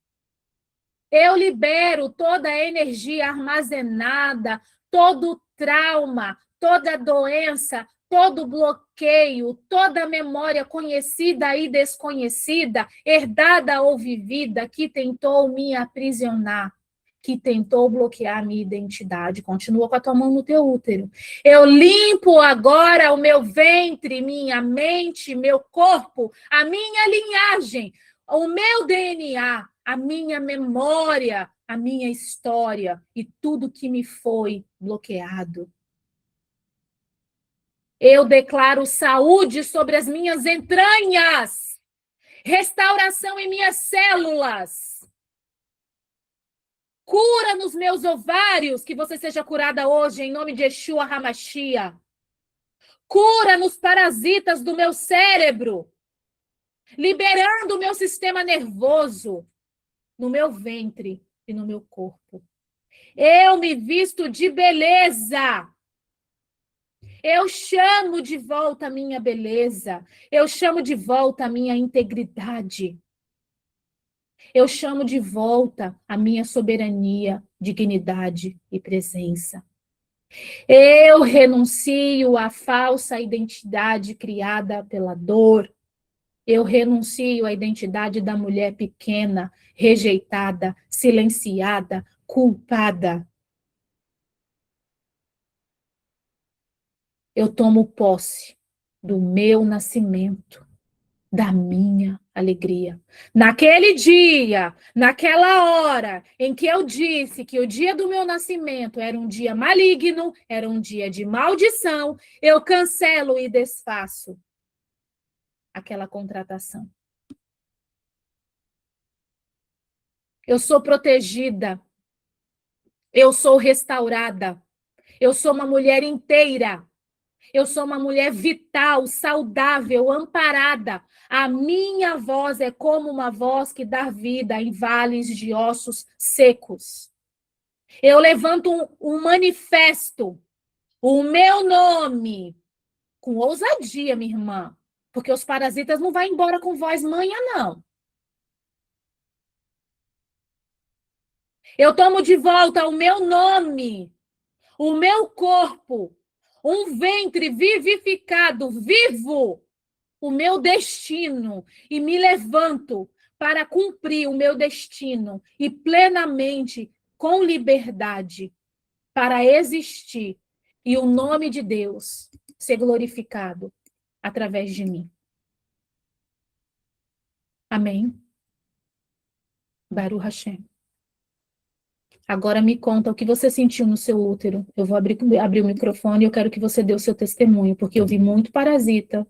Eu libero toda a energia armazenada, todo trauma, toda doença, todo bloqueio, toda memória conhecida e desconhecida, herdada ou vivida, que tentou me aprisionar, que tentou bloquear a minha identidade. Continua com a tua mão no teu útero. Eu limpo agora o meu ventre, minha mente, meu corpo, a minha linhagem, o meu DNA, a minha memória, a minha história e tudo que me foi bloqueado. Eu declaro saúde sobre as minhas entranhas, restauração em minhas células, cura nos meus ovários, que você seja curada hoje, em nome de Yeshua HaMashiach. Cura nos parasitas do meu cérebro, liberando o meu sistema nervoso, no meu ventre e no meu corpo. Eu me visto de beleza. Eu chamo de volta a minha beleza. Eu chamo de volta a minha integridade. Eu chamo de volta a minha soberania, dignidade e presença. Eu renuncio à falsa identidade criada pela dor. Eu renuncio à identidade da mulher pequena, rejeitada, silenciada, culpada. Eu tomo posse do meu nascimento, da minha alegria. Naquele dia, naquela hora em que eu disse que o dia do meu nascimento era um dia maligno, era um dia de maldição, eu cancelo e desfaço aquela contratação. Eu sou protegida. Eu sou restaurada. Eu sou uma mulher inteira. Eu sou uma mulher vital, saudável, amparada. A minha voz é como uma voz que dá vida em vales de ossos secos. Eu levanto um manifesto, o meu nome, com ousadia, minha irmã, porque os parasitas não vão embora com voz manha, não. Eu tomo de volta o meu nome, o meu corpo, um ventre vivificado, vivo, o meu destino, e me levanto para cumprir o meu destino e plenamente, com liberdade, para existir e o nome de Deus ser glorificado através de mim. Amém. Baruch Hashem. Agora me conta o que você sentiu no seu útero. Eu vou abrir o microfone e eu quero que você dê o seu testemunho, porque eu vi muito parasita,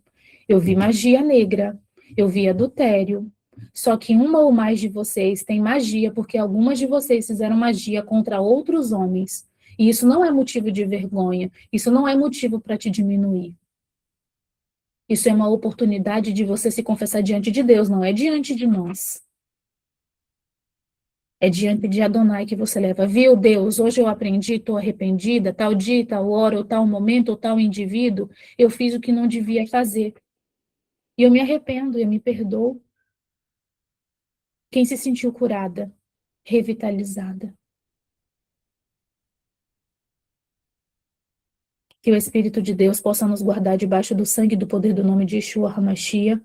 eu vi magia negra, eu vi adultério. Só que uma ou mais de vocês tem magia, porque algumas de vocês fizeram magia contra outros homens. E isso não é motivo de vergonha, isso não é motivo para te diminuir. Isso é uma oportunidade de você se confessar diante de Deus, não é diante de nós. É diante de Adonai que você leva. Viu, Deus, hoje eu aprendi, estou arrependida, tal dia, tal hora, ou tal momento, ou tal indivíduo, eu fiz o que não devia fazer. E eu me arrependo, eu me perdoo. Quem se sentiu curada, revitalizada. Que o Espírito de Deus possa nos guardar debaixo do sangue e do poder do nome de Yeshua HaMashiach.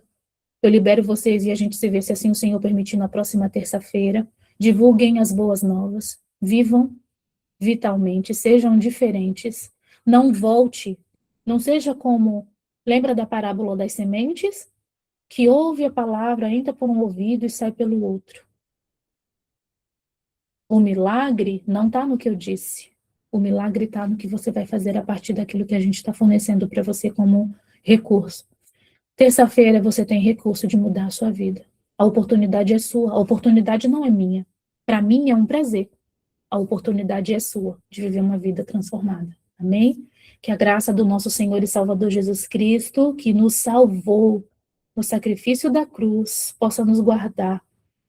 Eu libero vocês e a gente se vê, se assim o Senhor permitir, na próxima terça-feira. Divulguem as boas novas. Vivam vitalmente, sejam diferentes. Não volte, não seja como... Lembra da parábola das sementes? Que ouve a palavra, entra por um ouvido e sai pelo outro. O milagre não está no que eu disse. O milagre está no que você vai fazer a partir daquilo que a gente está fornecendo para você como recurso. Terça-feira você tem recurso de mudar a sua vida. A oportunidade é sua, a oportunidade não é minha. Para mim é um prazer. A oportunidade é sua de viver uma vida transformada. Amém? Que a graça do nosso Senhor e Salvador Jesus Cristo, que nos salvou no sacrifício da cruz, possa nos guardar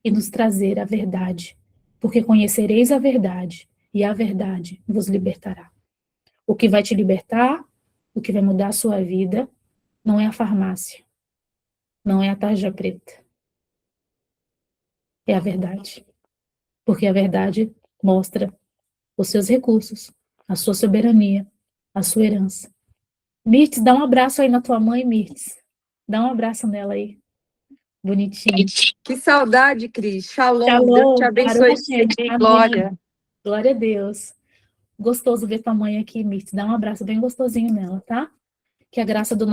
e nos trazer a verdade. Porque conhecereis a verdade, e a verdade vos libertará. O que vai te libertar, o que vai mudar a sua vida, não é a farmácia, não é a tarja preta, é a verdade. Porque a verdade mostra os seus recursos, a sua soberania, a sua herança. Mirtes, dá um abraço aí na tua mãe, Mirtes. Dá um abraço nela aí. Bonitinho. Que saudade, Cris. Shalom. Deus te Shalom, abençoe. Baruch Hashem. Amém. Glória. Glória a Deus. Gostoso ver tua mãe aqui, Mirtes. Dá um abraço bem gostosinho nela, tá? Que a graça do